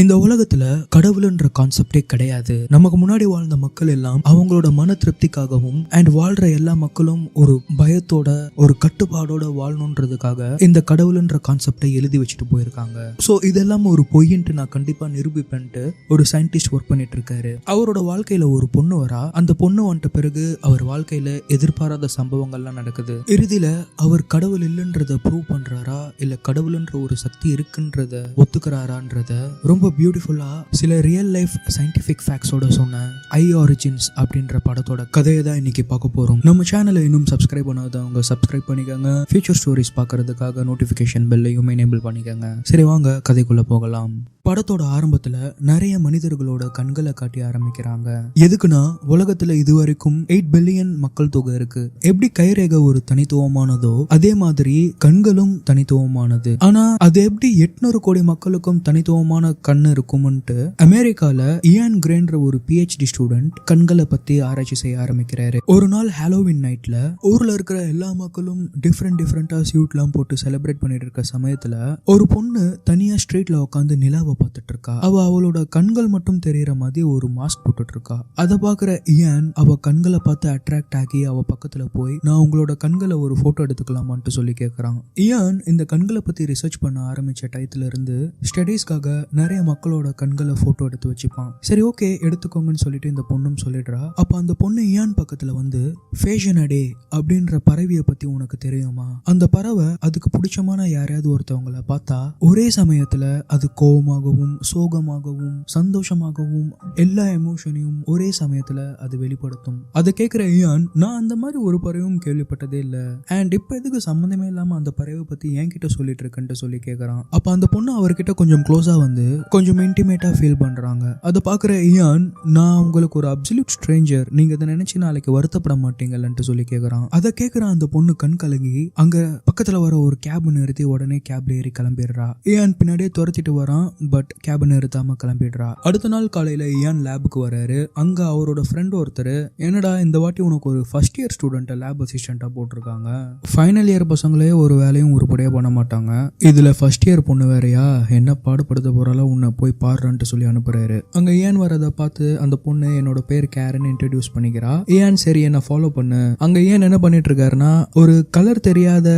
இந்த உலகத்துல கடவுள்ன்ற கான்செப்டே கிடையாது. நமக்கு முன்னாடி வாழ்ந்த மக்கள் எல்லாம் அவங்களோட மன திருப்திக்காகவும் அண்ட் வாழ்ற எல்லா மக்களும் ஒரு பயத்தோட ஒரு கட்டுப்பாடோட வாழணுன்றதுக்காக இந்த கடவுள்ன்ற கான்செப்டை எழுதி வச்சுட்டு போயிருக்காங்க. சோ இதெல்லாம் ஒரு பொய்ன்ட்டு நான் கண்டிப்பா நிரூபிப்பேன்ட்டு ஒரு சயின்டிஸ்ட் ஒர்க் பண்ணிட்டு இருக்காரு. அவரோட வாழ்க்கையில ஒரு பொண்ணு வரா. அந்த பொண்ணு வந்துட்ட பிறகு அவர் வாழ்க்கையில எதிர்பாராத சம்பவங்கள்லாம் நடக்குது. இறுதியில அவர் கடவுள் இல்லைன்றத ப்ரூவ் பண்றாரா இல்ல கடவுள்ன்ற ஒரு சக்தி இருக்குன்றத ஒத்துக்கிறாரான்றத ரொம்ப பியூட்டிஃபுல்லா சில ரியல் லைஃப் சயின்டிபிக் ஃபேக்ட்ஸோட சொன்ன ஐ ஆரிஜின்ஸ் அப்படின்ற படத்தோட கதையை தான் இன்னைக்கு பார்க்க போறோம். நம்ம சேனலை இன்னும் சப்ஸ்கிரைப் பண்ணாதவங்க சப்ஸ்கிரைப் பண்ணிக்கோங்க. ஃபியூச்சர் ஸ்டோரிஸ் பார்க்கறதுக்காக நோட்டிபிகேஷன் பெல்லையும் எனேபிள் பண்ணிக்கோங்க. சரி வாங்க கதைக்குள்ள போகலாம். படத்தோட ஆரம்பத்துல நிறைய மனிதர்களோட கண்களை காட்டி ஆரம்பிக்கிறாங்க. எதுக்குன்னா உலகத்துல இதுவரைக்கும் 8 பில்லியன் மக்கள் தொகை இருக்கு. எப்படி கைரேகை ஒரு தனித்துவமானதோ அதே மாதிரி கண்களும் தனித்துவமானது. ஆனா அது எப்படி 800 கோடி மக்களுக்கும் தனித்துவமான கண்ணு இருக்கும்ட்டு அமெரிக்கால இயான் கிரேன்ற ஒரு PhD ஸ்டூடெண்ட் கண்களை பத்தி ஆராய்ச்சி செய்ய ஆரம்பிக்கிறாரு. ஒரு நாள் ஹாலோவின் நைட்ல ஊர்ல இருக்கிற எல்லா மக்களும் டிஃப்ரெண்டா சூட் எல்லாம் போட்டு செலிப்ரேட் பண்ணிட்டு இருக்க சமயத்துல ஒரு பொண்ணு தனியா ஸ்ட்ரீட்ல உட்காந்து நிலாவை பார்த்துட்டு இருக்கா. அவளோட கண்கள் மட்டும் தெரியற மாதிரி ஒரு மாஸ்க் போட்டுட்டு இருக்கா. அதை பாக்குற இயான் அவ கண்களை பார்த்து அட்ராக்ட் ஆகி அவ பக்கத்துல போய் நான் உங்களோட கண்களை ஒரு போட்டோ எடுத்துக்கலாமான்னு சொல்லி கேட்கறான். இயான் இந்த கண்களை பத்தி ரிசர்ச் பண்ண ஆரம்பிச்ச டயத்துல இருந்து ஸ்டடீஸ்க்காக நிறைய மக்களோட கண்களை போட்டோ எடுத்து வச்சுப்பான். சரி ஓகே எடுத்துக்கோங்கன்னு சொல்லிட்டு இந்த பொண்ணும் சொல்லிடுறா. அப்ப அந்த பொண்ணு இயான் பக்கத்துல வந்து ஃபேஷனடே அப்படின்ற பறவையை பத்தி உனக்கு தெரியுமா? அந்த பறவை அதுக்கு பிடிச்சமான யாரையாவது ஒருத்தவங்களை பார்த்தா ஒரே சமயத்துல அது கோபமாகவும் சோகமாகவும் சந்தோஷமாகவும் எல்லா எமோஷனையும் ஒரே சமயத்துல அது வெளிப்படுத்தும். அதை கேட்கிற இயான் நான் அந்த மாதிரி ஒரு பறவையும் கேள்விப்பட்டதே இல்ல. அண்ட் இப்ப எதுக்கு சம்பந்தமே இல்லாம அந்த பறவை பத்தி என்கிட்ட சொல்லிட்டு இருக்குன்னு சொல்லி கேட்கறான். அப்ப அந்த பொண்ணு அவர்கிட்ட கொஞ்சம் க்ளோஸா வந்து கொஞ்சம் இன்டிமேட்டா ஃபீல் பண்றாங்க. அதை பாக்குற இயான் நான் உங்களுக்கு ஒரு அப்சல்யூட் ஸ்ட்ரேஞ்சர், நீங்க இதை நினைச்சு நாளைக்கு வருத்தப்பட மாட்டீங்கன்னு சொல்லி கேட்கறான். அதை கேட்கிற அந்த பொண்ணு கண் கலங்கி அங்க பக்கத்துல வர ஒரு கேப் நிறுத்தி உடனே கேப்ல ஏறி கிளம்பிடுறா. இயான் பின்னாடியே துரத்திட்டு வரான். பட் கேபின் நிறுத்தாம கிளம்பிடுறா. அடுத்த நாள் காலையில இயான் லேபுக்கு வராரு. அங்க அவரோட ஃப்ரெண்ட் ஒருத்தர் என்னடா இந்த வாட்டி உனக்கு ஒரு ஃபர்ஸ்ட் இயர் ஸ்டூடெண்ட் லேப் அசிஸ்டண்டா போட்டிருக்காங்க, ஃபைனல் இயர் பசங்களே ஒரு வேலையும் உருப்படியா பண்ண மாட்டாங்க, இதுல ஃபர்ஸ்ட் இயர் பொண்ணு வேறையா, என்ன பாடுபடுத்த போறால உன்னை போய் பாடுறான்ட்டு சொல்லி அனுப்புறாரு. அங்க இயான் வரதை பார்த்து அந்த பொண்ணு என்னோட பேர் கேரன் இன்ட்ரடியூஸ் பண்ணிக்கிறா. இயான் சரி என்ன ஃபாலோ பண்ணு. அங்க இயான் என்ன பண்ணிட்டு இருக்காருன்னா ஒரு கலர் தெரியாத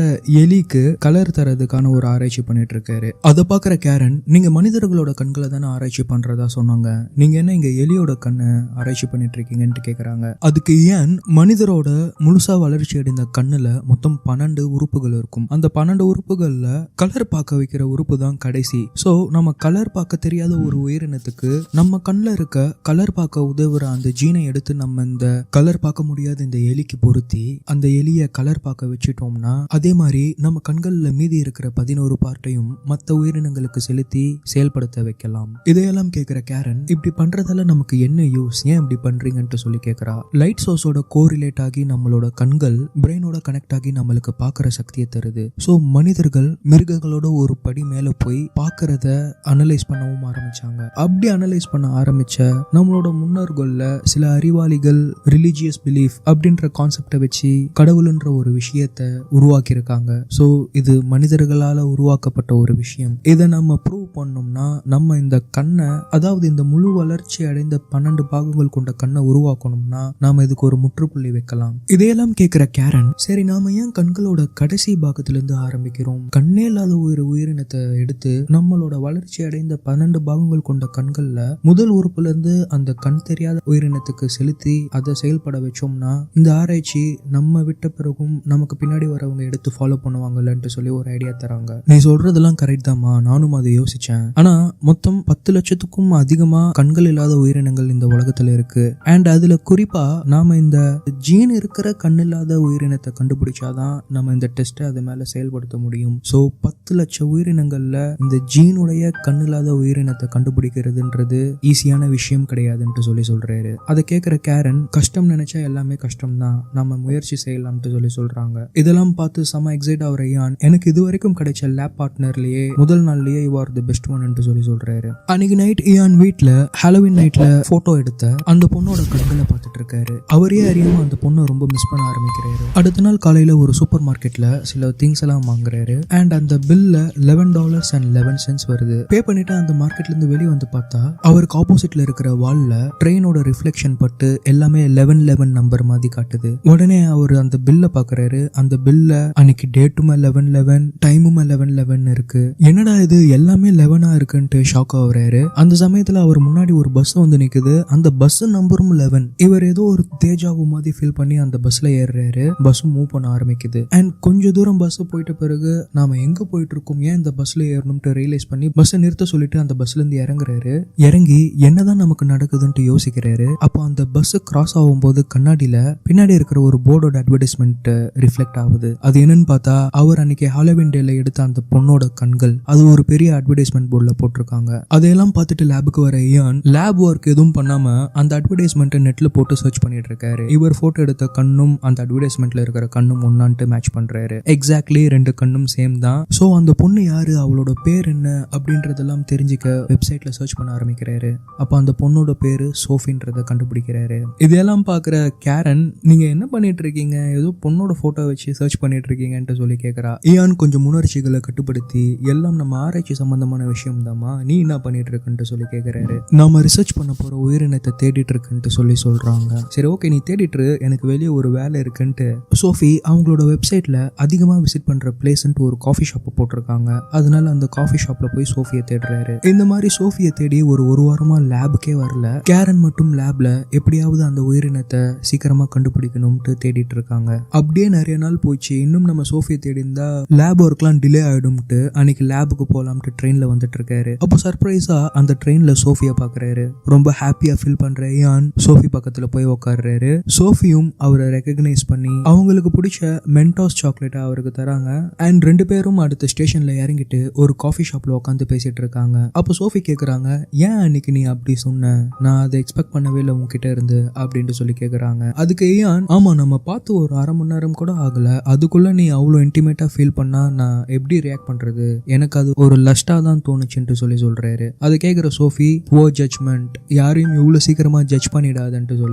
எலிக்கு கலர் தரதுக்கான ஒரு ஆராய்ச்சி பண்ணிட்டு இருக்காரு. அதை பாக்குற கேரன் நீங்க மனிதர்களோட கண்களை தானே ஆராய்ச்சி பண்றதா சொன்னாங்க, நீங்க என்ன இங்க எலியோட கண்ணை ஆராய்ச்சி பண்ணிட்டு இருக்கீங்கன்னு கேக்குறாங்க. அதுக்கு ஏன் மனிதரோட முழுசா வளர்ச்சி அடைந்த கண்ணுல மொத்தம் 12 உறுப்புகள் இருக்கும். அந்த 12 உறுப்புகள்ல கலர் பார்க்க வைக்கிற உறுப்பு தான் கடைசி. சோ நம்ம கலர் பார்க்க தெரியாத ஒரு உயிரினத்துக்கு நம்ம கண்ணுல இருக்க கலர் பார்க்க உதவுற அந்த ஜீனை எடுத்து நம்ம இந்த கலர் பார்க்க முடியாத இந்த எலிக்கு பொருத்தி அந்த எலிய கலர் பார்க்க வச்சுட்டோம்னா அதே மாதிரி நம்ம கண்கள்ல மீதி இருக்கிற 11 பார்ட்டையும் மற்ற உயிரினங்களுக்கு செலுத்தி செயல்படுத்த வைக்கலாம். இதையெல்லாம் கேட்கிற கேரன் இப்படி பண்றதால நமக்கு என்ன யூஸ், ஏன் இப்படி பண்றீங்கன்னு சொல்லி கேட்கிறா. லைட் சோர்ஸோட கோரிலேட் ஆகி நம்மளோட கண்கள் பிரெயினோட கனெக்ட் ஆகி நம்மளுக்கு பாக்குற சக்தியை தருது. சோ மனிதர்கள் மிருகங்களோட ஒரு படி மேல போய் பாக்குறத அனலைஸ் பண்ணவும் ஆரம்பிச்சாங்க. அப்படி அனலைஸ் பண்ண ஆரம்பிச்ச நம்மளோட முன்னோர்கள்ல சில அறிவாளிகள் ரிலிஜியஸ் பிலீஃப் அப்படின்ற கான்செப்டை வச்சு கடவுள்ன்ற ஒரு விஷயத்தை உருவாக்கி இருக்காங்க. சோ இது மனிதர்களால உருவாக்கப்பட்ட ஒரு விஷயம். இதை நம்ம ப்ரூவ் பண்ணோம்னா நம்ம இந்த கண்ணை, அதாவது இந்த முழு வளர்ச்சி அடைந்த 12 பாகங்கள் கொண்ட கண்ணை உருவாக்கணும்னா நாம இதுக்கு ஒரு முற்றுப்புள்ளி வைக்கலாம். இதையெல்லாம் கேட்கிற கேரன் சரி நாம ஏன் கண்களோட கடைசி பாகத்துல இருந்து ஆரம்பிக்கிறோம், கண்ணே இல்லாத ஒரு உயிரினத்தை எடுத்து நம்மளோட வளர்ச்சி அடைந்த 12 பாகங்கள் கொண்ட கண்கள்ல முதல் உறுப்புல இருந்து அந்த கண் தெரியாத உயிரினத்துக்கு செலுத்தி அதை செயல்பட வச்சோம்னா இந்த ஆராய்ச்சி நம்ம விட்ட பிறகும் நமக்கு பின்னாடி வரவங்க எடுத்து ஃபாலோ பண்ணுவாங்கன்னு சொல்லி ஒரு ஐடியா தராங்க. நீ சொல்றதெல்லாம் கரெக்ட் தான்மா, நானும் அதை யோசிச்சேன். ஆனா மொத்தம் 10 லட்சத்துக்கும் அதிகமா கண்கள் இல்லாத உயிரினங்கள் இந்த உலகத்துல இருக்கு. அண்ட் அதுல குறிப்பா நாம இந்த ஜீன் இருக்கிற கண் இல்லாத உயிரினத்தை கண்டுபிடிச்சாதான் நம்ம இந்த டெஸ்ட்டை அது மேல செயல்படுத்த முடியும். சோ 10 லட்சம் உயிரினங்கள்ல இந்த ஜீனுடைய கண் இல்லாத உயிரினத்தை கண்டுபிடிக்கிறதுன்றது ஈஸியான விஷயம் கிடையாதுன்னு சொல்லி சொல்றாரு. அதை கேட்கிற கேரன் கஷ்டம் நினைச்சா எல்லாமே கஷ்டம் தான், நம்ம முயற்சி செய்யலாம்னு சொல்லி சொல்றாங்க. இதெல்லாம் பார்த்து செம எக்ஸைட் ஆகிற இயான் எனக்கு இது வரைக்கும் கிடைச்ச லேப் பார்ட்னர்லயே முதல் நாள்லயே you are the best one இருக்குன்ட்டு சொல்றாரு. அன்னைக்கு நைட் இயான் வீட்டுல ஹாலோவின் நைட்ல போட்டோ எடுத்த அந்த பொண்ணோட கண்களை பார்த்துட்டு இருக்காரு. அவரே அறியாம அந்த பொண்ணை ரொம்ப மிஸ் பண்ண ஆரம்பிக்கிறாரு. அடுத்த நாள் காலையில ஒரு சூப்பர் மார்க்கெட்ல சில திங்ஸ் எல்லாம் வாங்குறாரு. அண்ட் அந்த பில்ல $11.11 வருது. பே பண்ணிட்டு அந்த மார்க்கெட்ல இருந்து வெளியே வந்து பார்த்தா அவருக்கு ஆப்போசிட்ல இருக்கிற வால்ல ட்ரெயினோட ரிஃப்ளெக்ஷன் பட்டு எல்லாமே 1111 நம்பர் மாதிரி காட்டுது. உடனே அவர் அந்த பில்ல பாக்குறாரு. அந்த பில்ல அன்னைக்கு டேட்டுமே 1111 டைமும் 1111 இருக்கு. என்னடா இது எல்லாமே 11 இருக்குன்ட்டு ஷாக் ஆகுறாரு. அந்த சமயத்துல அவர் முன்னாடி ஒரு பஸ் வந்து நிக்குது. அந்த பஸ் நம்பரும் 11. இவர் ஏதோ ஒரு தேஜாவு மாதிரி ஃபீல் பண்ணி அந்த பஸ்ல ஏறுறாரு. பஸ் மூவ் பண்ண ஆரம்பிக்குது. அண்ட் கொஞ்ச தூரம் பஸ் போயிட்ட பிறகு நாம எங்க போயிட்டு இருக்கோம், ஏன் இந்த பஸ்ல ஏறணும்ட்டு ரியலைஸ் பண்ணி பஸ் நிறுத்த சொல்லிட்டு அந்த பஸ்ல இருந்து இறங்குறாரு. இறங்கி என்னதான் நமக்கு நடக்குதுன்ட்டு யோசிக்கிறாரு. அப்போ அந்த பஸ் கிராஸ் ஆகும்போது கண்ணாடியில பின்னாடி இருக்கிற ஒரு போர்டோட அட்வர்டைஸ்மெண்ட் ரிஃப்ளெக்ட் ஆகுது. அது என்னன்னு பார்த்தா அவர் அன்னைக்கு ஹாலோவின் டேல எடுத்த அந்த பொண்ணோட கண்கள். அது ஒரு பெரிய அட்வர்டைஸ்மெண்ட் போர்ட்ல போட்டிருக்காங்க. அதையெல்லாம் பார்த்துட்டு லேபுக்கு வர இயான் லேப் ஒர்க் எதுவும் பண்ணாம அந்த அட்வர்டைஸ்மெண்ட் நெட்ல போட்டு சர்ச் பண்ணிட்டு இருக்காரு. இவர் போட்டோ எடுத்த கண்ணும் அந்த அட்வர்டைஸ்மெண்ட்ல இருக்கிற கண்ணும் ஒன்னான்ட்டு மேட்ச் பண்றாரு. எக்ஸாக்ட்லி 2 கண்ணும் சேம் தான். சோ அந்த பொண்ணு யாரு, அவளோட பேர் என்ன அப்படின்றதெல்லாம் தெரிஞ்சுக்க வெப்சைட்ல சர்ச் பண்ண ஆரம்பிக்கிறாரு. அப்ப அந்த பொண்ணோட பேரு சோஃபின்றத கண்டுபிடிக்கிறாரு. இதெல்லாம் பாக்குற கேரன், நீங்க என்ன பண்ணிட்டு இருக்கீங்க, ஏதோ பொண்ணோட போட்டோ வச்சு சர்ச் பண்ணிட்டு இருக்கீங்கன்ட்டு சொல்லி கேக்குறா. இயான் கொஞ்சம் உணர்ச்சிகளை கட்டுப்படுத்தி, எல்லாம் நம்ம ஆராய்ச்சி சம்பந்தமான விஷயம் தாமா, நீ என்ன பண்ணிட்டு இருக்குன்ட்டு சொல்லி கேக்குறாரு. நாம ரிசர்ச் பண்ண போற உயிரினத்தை தேடிட்டு இருக்குன்ட்டு சொல்றாங்க. சரி ஓகே, நீ தேடிட்டு, எனக்கு வெளியே ஒரு வேலை இருக்குன்ட்டு சோஃபி அவங்களோட வெப்சைட்ல அதிகமா விசிட் பண்ற பிளேஸ்ன்ட்டு ஒரு காஃபி ஷாப் போட்டிருக்காங்க. அதனால அந்த காஃபி ஷாப்ல போய் சோஃபியை தேடுறாரு. இந்த மாதிரி சோஃபியை தேடி ஒரு வாரமா லேபுக்கே வரல. கேரன் மட்டும் லேப்ல எப்படியாவது அந்த உயிரினத்தை சீக்கிரமா கண்டுபிடிக்கணும்ட்டு தேடிட்டு இருக்காங்க. அப்படியே நிறைய நாள் போச்சு. இன்னும் நம்ம சோஃபியை தேடி இருந்தா லேப் ஒர்க்லாம் டிலே ஆயிடும்ட்டு அன்னைக்கு லேபுக்கு போலாம்ட்டு ட்ரெயின்ல வந்துட்டு இருக்காரு. அப்போ சர்ப்ரைஸா அந்த ட்ரெயின்ல சோஃபியை பாக்குறாரு. ரொம்ப ஹாப்பியா ஃபீல் பண்ற இயான் சோஃபி பக்கத்துல போய் உட்கார்றாரு. சோஃபியும் அவரை ரெகக்னைஸ் பண்ணி அவங்களுக்கு பிடிச்ச மென்டாஸ் சாக்லேட் அவருக்கு தராங்க. அண்ட் 2 பேரும் அடுத்த ஸ்டேஷன்ல இறங்கிட்டு ஒரு காஃபி ஷாப்ல உட்காந்து பேசிட்டு இருக்காங்க. அப்போ சோஃபி கேக்குறாங்க, ஏன் அன்னைக்கு நீ அப்படி சொன்ன, நான் அதை எக்ஸ்பெக்ட் பண்ணவே இல்லை உங்ககிட்ட இருந்து அப்படின்ட்டு சொல்லி கேக்குறாங்க. அதுக்கு இயான், ஆமா நம்ம பார்த்து ஒரு அரை மணி நேரம் கூட ஆகல, அதுக்குள்ள நீ அவ்வளோ இன்டிமேட்டா ஃபீல் பண்ணா நான் எப்படி ரியாக்ட் பண்றது, எனக்கு அது ஒரு லஸ்டா தான் தோணுச்சுன்ட்டு சொல்றாரு. அதை கேட்கிற சோஃபி, ஓ ஜட்ஜ்மெண்ட், யாரையும் இவ்வளவு சீக்கிரமா ஜட்ஜ் பண்ணிடாதுன்ட்டு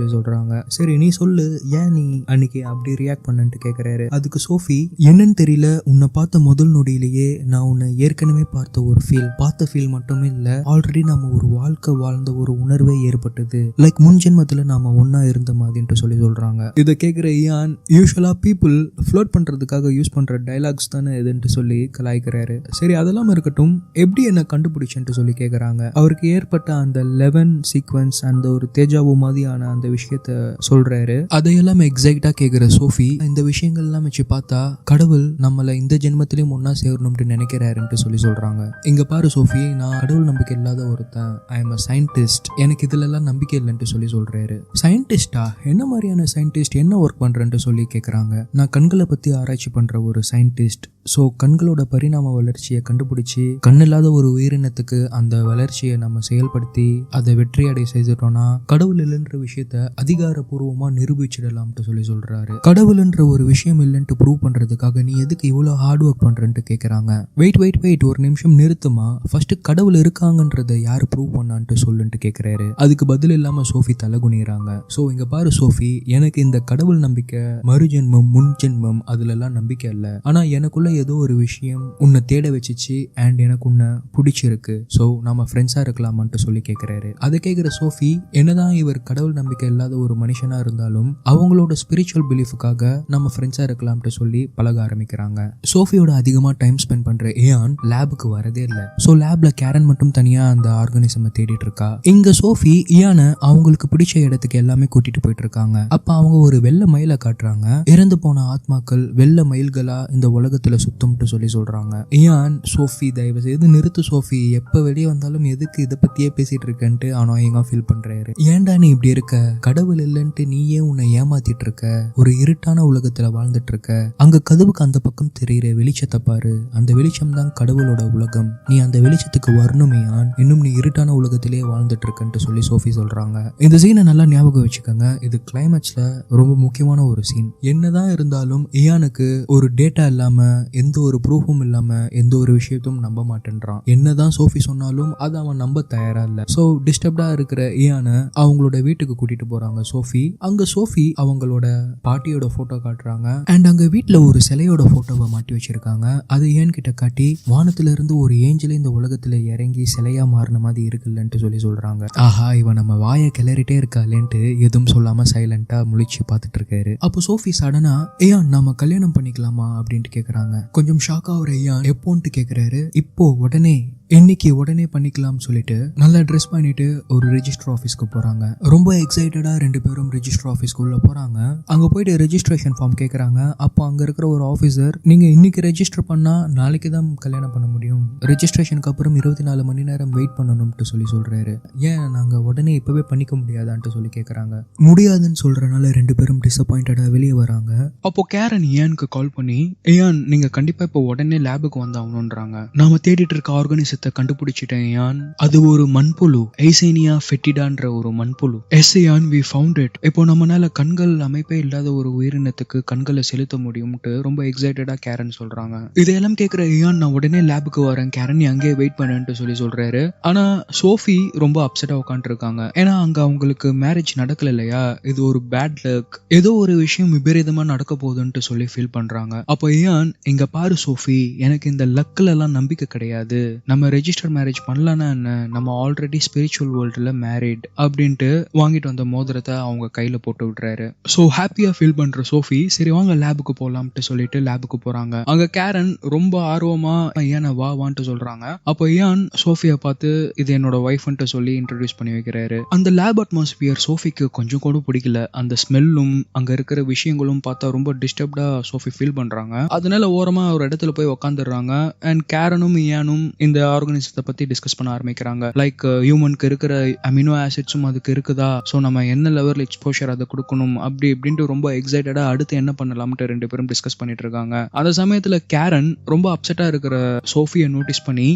சொல்றாங்க. சரி நீ சொல்லு, ஏன் நீ அன்னைக்கு அப்படி ரியாக்ட் பண்ணன்ட்டு கேக்குறாரு. அதுக்கு சோஃபி, என்னன்னு தெரியல, உன்னை பார்த்த முதல் நொடியிலேயே நான் உன்னை ஏற்கனவே பார்த்த ஒரு ஃபீல் மட்டுமே இல்ல, ஆல்ரெடி நாம ஒரு வாழ்க்கை வாழ்ந்த ஒரு உணர்வே ஏற்பட்டது, லைக் முன் ஜென்மத்துல நாம ஒன்னா இருந்த மாதிரின்ட்டு சொல்றாங்க. இதை கேட்கிற இயான், யூஸ்வலா பீப்புள் ஃப்ளோட் பண்றதுக்காக யூஸ் பண்ற டைலாக்ஸ் தானே எதுன்ட்டு சொல்லி கலாய்க்கிறாரு. சரி அதெல்லாம் இருக்கட்டும், எப்படி என்ன கண்டுபிடிச்சுன்ட்டு சொல்லி கேக்குறாங்க. அவருக்கு ஏற்பட்ட அந்த 11 சீக்வன்ஸ், அந்த ஒரு தேஜாவு மாதிரியான அந்த விஷயத்த சொல்றாரு. அதையெல்லாம் எக்ஸாக்டா கேக்குற சோஃபி, இந்த விஷயங்கள் எல்லாம் வச்சு பார்த்தா கடவுள் நம்மள இந்த ஜென்மத்திலயும் ஒன்னா சேரணும்னு நினைக்கிறாருன்ட்டு சொல்றாங்க. இங்க பாரு சோஃபி, நான் கடவுள் நம்பிக்கை இல்லாத ஒருத்தன், ஐ எம் அ சயின்டிஸ்ட், எனக்கு இதுல எல்லாம் நம்பிக்கை இல்லைன்ட்டு சொல்றாரு. சயின்டிஸ்டா, என்ன மாதிரியான சயின்டிஸ்ட், என்ன ஒர்க் பண்றேன்ட்டு சொல்லி கேக்குறாங்க. நான் கண்களை பத்தி ஆராய்ச்சி பண்ற ஒரு சயின்டிஸ்ட். ஸோ கண்களோட பரிணாம வளர்ச்சியை கண்டுபிடிச்சி கண்ணில்லாத ஒரு உயிரினத்துக்கு அந்த வளர்ச்சியை நம்ம செயல்படுத்தி அதை வெற்றியடை செய்துட்டோம்னா கடவுள் இல்லைன்ற விஷயத்த அதிகாரப்பூர்வமா நிரூபிச்சிடலாம்ட்டு சொல்றாரு. கடவுள்ன்ற ஒரு விஷயம் இல்லைன்ட்டு ப்ரூவ் பண்றதுக்காக நீ எதுக்கு இவ்வளவு ஹார்ட் ஒர்க் பண்றேன்ட்டு கேக்குறாங்க. வெயிட் ஒரு நிமிஷம் நிறுத்துமா, ஃபர்ஸ்ட் கடவுள் இருக்காங்கன்றத யாரு ப்ரூவ் பண்ணான்ட்டு சொல்லுன்ட்டு கேக்குறாரு. அதுக்கு பதில் இல்லாம சோஃபி தலகுனிறாங்க. சோ இங்க பாரு சோஃபி, எனக்கு இந்த கடவுள் நம்பிக்கை, மறுஜென்மம், முன் ஜென்மம் அதுல எல்லாம் நம்பிக்கை இல்ல. ஆனா எனக்குள்ள ஏதோ ஒரு விஷயம் உன்னை தேட வச்சிச்சு அண்ட் எனக்கு உன்னை பிடிச்சிருக்கு. சோ நாம ஃப்ரெண்ட்ஸா இருக்கலாமான்ட்டு சொல்லி கேக்குறாரு. அதை கேட்கிற சோஃபி, என்னதான் இவர் கடவுள் நம்பிக்கை இல்லாத ஒரு மனுஷனா இருந்தாலும் அவங்களோட ஸ்பிரிச்சுவல் பிலீஃபுக்காக நம்ம ஃப்ரெண்ட்ஸா இருக்கலாம்ட்டு சொல்லி பழக ஆரம்பிக்கிறாங்க. சோஃபியோட அதிகமா டைம் ஸ்பெண்ட் பண்ற ஏயான் லேபுக்கு வரதே இல்ல. சோ லேப்ல கேரன் மட்டும் தனியா அந்த ஆர்கானிசம் தேடிட்டு இருக்கா. இங்க சோஃபி இயான அவங்களுக்கு பிடிச்ச இடத்துக்கு எல்லாமே கூட்டிட்டு போயிட்டு இருக்காங்க. அப்ப அவங்க ஒரு வெள்ளை மயிலை காட்டுறாங்க. இறந்து போன ஆத்மாக்கள் வெள்ளை மயில்களா இந்த உலகத்துல சுத்தம்ட்டு சொல்றாங்க. இயான், சோஃபி தயவு செய்து நிறுத்து சோஃபி, எப்ப வெளியே வந்தாலும் எதுக்கு இதை பத்தியே பேசிட்டு இருக்கன்ட்டு அனாயிங்கா ஃபீல் பண்றாரு. ஏன்டா நீ இப்படி இருக்க, கடவுள் இல்லைன்ட்டு நீயே உன்னை ஏமாத்திட்டு இருக்க, ஒரு இருட்டான உலகத்துல வாழ்ந்துட்டு இருக்க, அங்க கதவுக்கு அந்த பக்கம் தெரியுற வெளிச்சத்தை பாரு, அந்த வெளிச்சம் தான் கடவுளோட உலகம், நீ அந்த வெளிச்சத்துக்கு வரணுமே, இன்னும் நீ இருட்டான உலகத்திலேயே வாழ்ந்துட்டு இருக்கன்ட்டு சொல்லி சோஃபி சொல்றாங்க. இந்த சீனை நல்லா ஞாபகம் வச்சுக்கோங்க, இது கிளைமேக்ஸ்ல ரொம்ப முக்கியமான ஒரு சீன். என்னதான் இருந்தாலும் இயானுக்கு ஒரு டேட்டா இல்லாம எந்த ஒரு ப்ரூஃபும் இல்லாம எந்த ஒரு விஷயத்தையும் நம்ப மாட்டேன்றான். என்னதான் சோஃபி சொன்னாலும் அதை அவன் நம்ப தயாரா இல்ல. சோ டிஸ்டர்ப்டா இருக்கிற இயானை அவங்களோட வீட்டுக்கு கூட்டிட்டு போறாங்க சோஃபி. அங்க சோஃபி அவங்களோட பாட்டியோட போட்டோ காட்டுறாங்க. அண்ட் அங்க வீட்டுல ஒரு சிலையோட போட்டோவை மாட்டி வச்சிருக்காங்க. அது ஏன் கிட்ட காட்டி வானத்துல இருந்து ஒரு ஏஞ்சல் இந்த உலகத்துல இறங்கி சிலையா மாறின மாதிரி இருக்குல்லன்ட்டு சொல்றாங்க. ஆஹா, இவன் நம்ம வாயை கிளறிட்டே இருக்காளேன்ட்டு எதுவும் சொல்லாம சைலண்டா முழிச்சு பார்த்துட்டு இருக்காரு. அப்போ சோஃபி சடனா ஏன் நாம கல்யாணம் பண்ணிக்கலாமா அப்படின்ட்டு கேக்குறாங்க. கொஞ்சம் ஷாக்கா ஒரு ஐயா எப்போன்ட்டு கேக்குறாரு. இப்போ உடனே இன்னைக்கு உடனே பண்ணிக்கலாம்னு சொல்லிட்டு நல்லா ட்ரெஸ் பண்ணிட்டு ஒரு ரெஜிஸ்டர் ஆஃபீஸ்க்கு போறாங்க. ரொம்ப எக்ஸைட்டடா ரெண்டு பேரும் ரெஜிஸ்டர் ஆஃபீஸ்க்கு உள்ள போறாங்க. அங்க போயிட்டு ரெஜிஸ்ட்ரேஷன் ஃபார்ம் கேக்குறாங்க. அப்போ அங்க இருக்கிற ஒரு ஆஃபீஸர், நீங்க இன்னைக்கு ரெஜிஸ்டர் பண்ணா நாளைக்கு தான் கல்யாணம் பண்ண முடியும், ரெஜிஸ்ட்ரேஷனுக்கு அப்புறம் 24 மணி நேரம் வெயிட் பண்ணணும்ட்டு சொல்றாரு. ஏன் நாங்க உடனே இப்பவே பண்ணிக்க முடியாதான்ட்டு சொல்லி கேக்குறாங்க. முடியாதுன்னு சொல்றதுனால ரெண்டு பேரும் டிசப்பாயிண்டடா வெளியே வராங்க. அப்போ கேரன் ஏனுக்கு கால் பண்ணி, ஏன் நீங்க கண்டிப்பா இப்போ உடனே லேபுக்கு வந்தாகணும்ன்றாங்க. நாம தேடிட்டு இருக்க ஆர்கானிசத்தை கண்டுபிடிச்சிட்டேன் யான். அது ஒரு மண்புழு, எய்சேனியா ஃபெட்டிடான்ற ஒரு மண்புழு. எஸ்யான் வி ஃபவுண்ட் இட். இப்போ நம்மளால கண்கள் அமைப்பே இல்லாத ஒரு உயிரினத்துக்கு கண்களை செலுத்த முடியும்ட்டு ரொம்ப எக்ஸைட்டடா கேரன் சொல்றாங்க. இதையெல்லாம் கேட்கிற இயான், நான் உடனே லேபுக்கு வரேன் கேரன், நீ அங்கேயே வெயிட் பண்ணுன்ட்டு சொல்றாரு. ஆனா சோஃபி ரொம்ப அப்செட்டா உட்காந்து இருக்காங்க. ஏன்னா அங்க அவங்களுக்கு மேரேஜ் நடக்கல இல்லையா, இது ஒரு பேட் லக், ஏதோ ஒரு விஷயம் விபரீதமா நடக்க போகுதுன்ட்டு சொல்லி ஃபீல் பண்றாங்க. அப்போ இயான், இங்க பாரு சோஃபி, எனக்கு இந்த லக்ல எல்லாம் நம்பிக்கை கிடையாது, நம்ம ரெஜிஸ்டர் மேரேஜ் பண்ணலன்னா என்ன, நம்ம ஆல்ரெடி ஸ்பிரிச்சுவல் வேர்ல்டுல மேரிட் அப்படின்ட்டு வாங்கிட்டு வந்த மோதிரத்தை அவங்க கையில போட்டு விடுறாரு. ஸோ ஹாப்பியா ஃபீல் பண்ற சோஃபி, சரி வாங்க லேபுக்கு போலாம்ட்டு சொல்லிட்டு லேபுக்கு போறாங்க. அங்க கேரன் ரொம்ப ஆர்வமா ஏன் வான்ட்டு சொல்றாங்க. அப்போ ஏன் சோஃபியா பார்த்து இது என்னோட ஒய்ஃப்ன்ட்டு சொல்லி இன்ட்ரடியூஸ் பண்ணி வைக்கிறாரு. அந்த லேப் அட்மாஸ்பியர் சோஃபிக்கு கொஞ்சம் கூட பிடிக்கல. அந்த ஸ்மெல்லும் அங்க இருக்கிற விஷயங்களும் பார்த்தா ரொம்ப டிஸ்டர்ப்டா சோஃபி ஃபீல் பண்றாங்க. அதனால ஓரமா ஒரு இடத்துல போய் உட்காந்துடுறாங்க. அண்ட் கேரனும் இயானும் இந்த ஆர்கானிசத்தை பத்தி டிஸ்கஸ் பண்ண ஆரம்பிக்கிறாங்க. லைக் ஹியூமனுக்கு இருக்கிற அமினோ ஆசிட்ஸும் அதுக்கு இருக்குதா, சோ நம்ம என்ன லெவல் எக்ஸ்போஷர் அதை கொடுக்கணும் அப்படி இப்படின்ட்டு ரொம்ப எக்ஸைட்டடா அடுத்து என்ன பண்ணலாம்ட்டு ரெண்டு பேரும் டிஸ்கஸ் பண்ணிட்டு இருக்காங்க. அந்த சமயத்துல கேரன் ரொம்ப அப்செட்டா இருக்கிற சோஃபியை நோட்டீஸ் பண்ணி,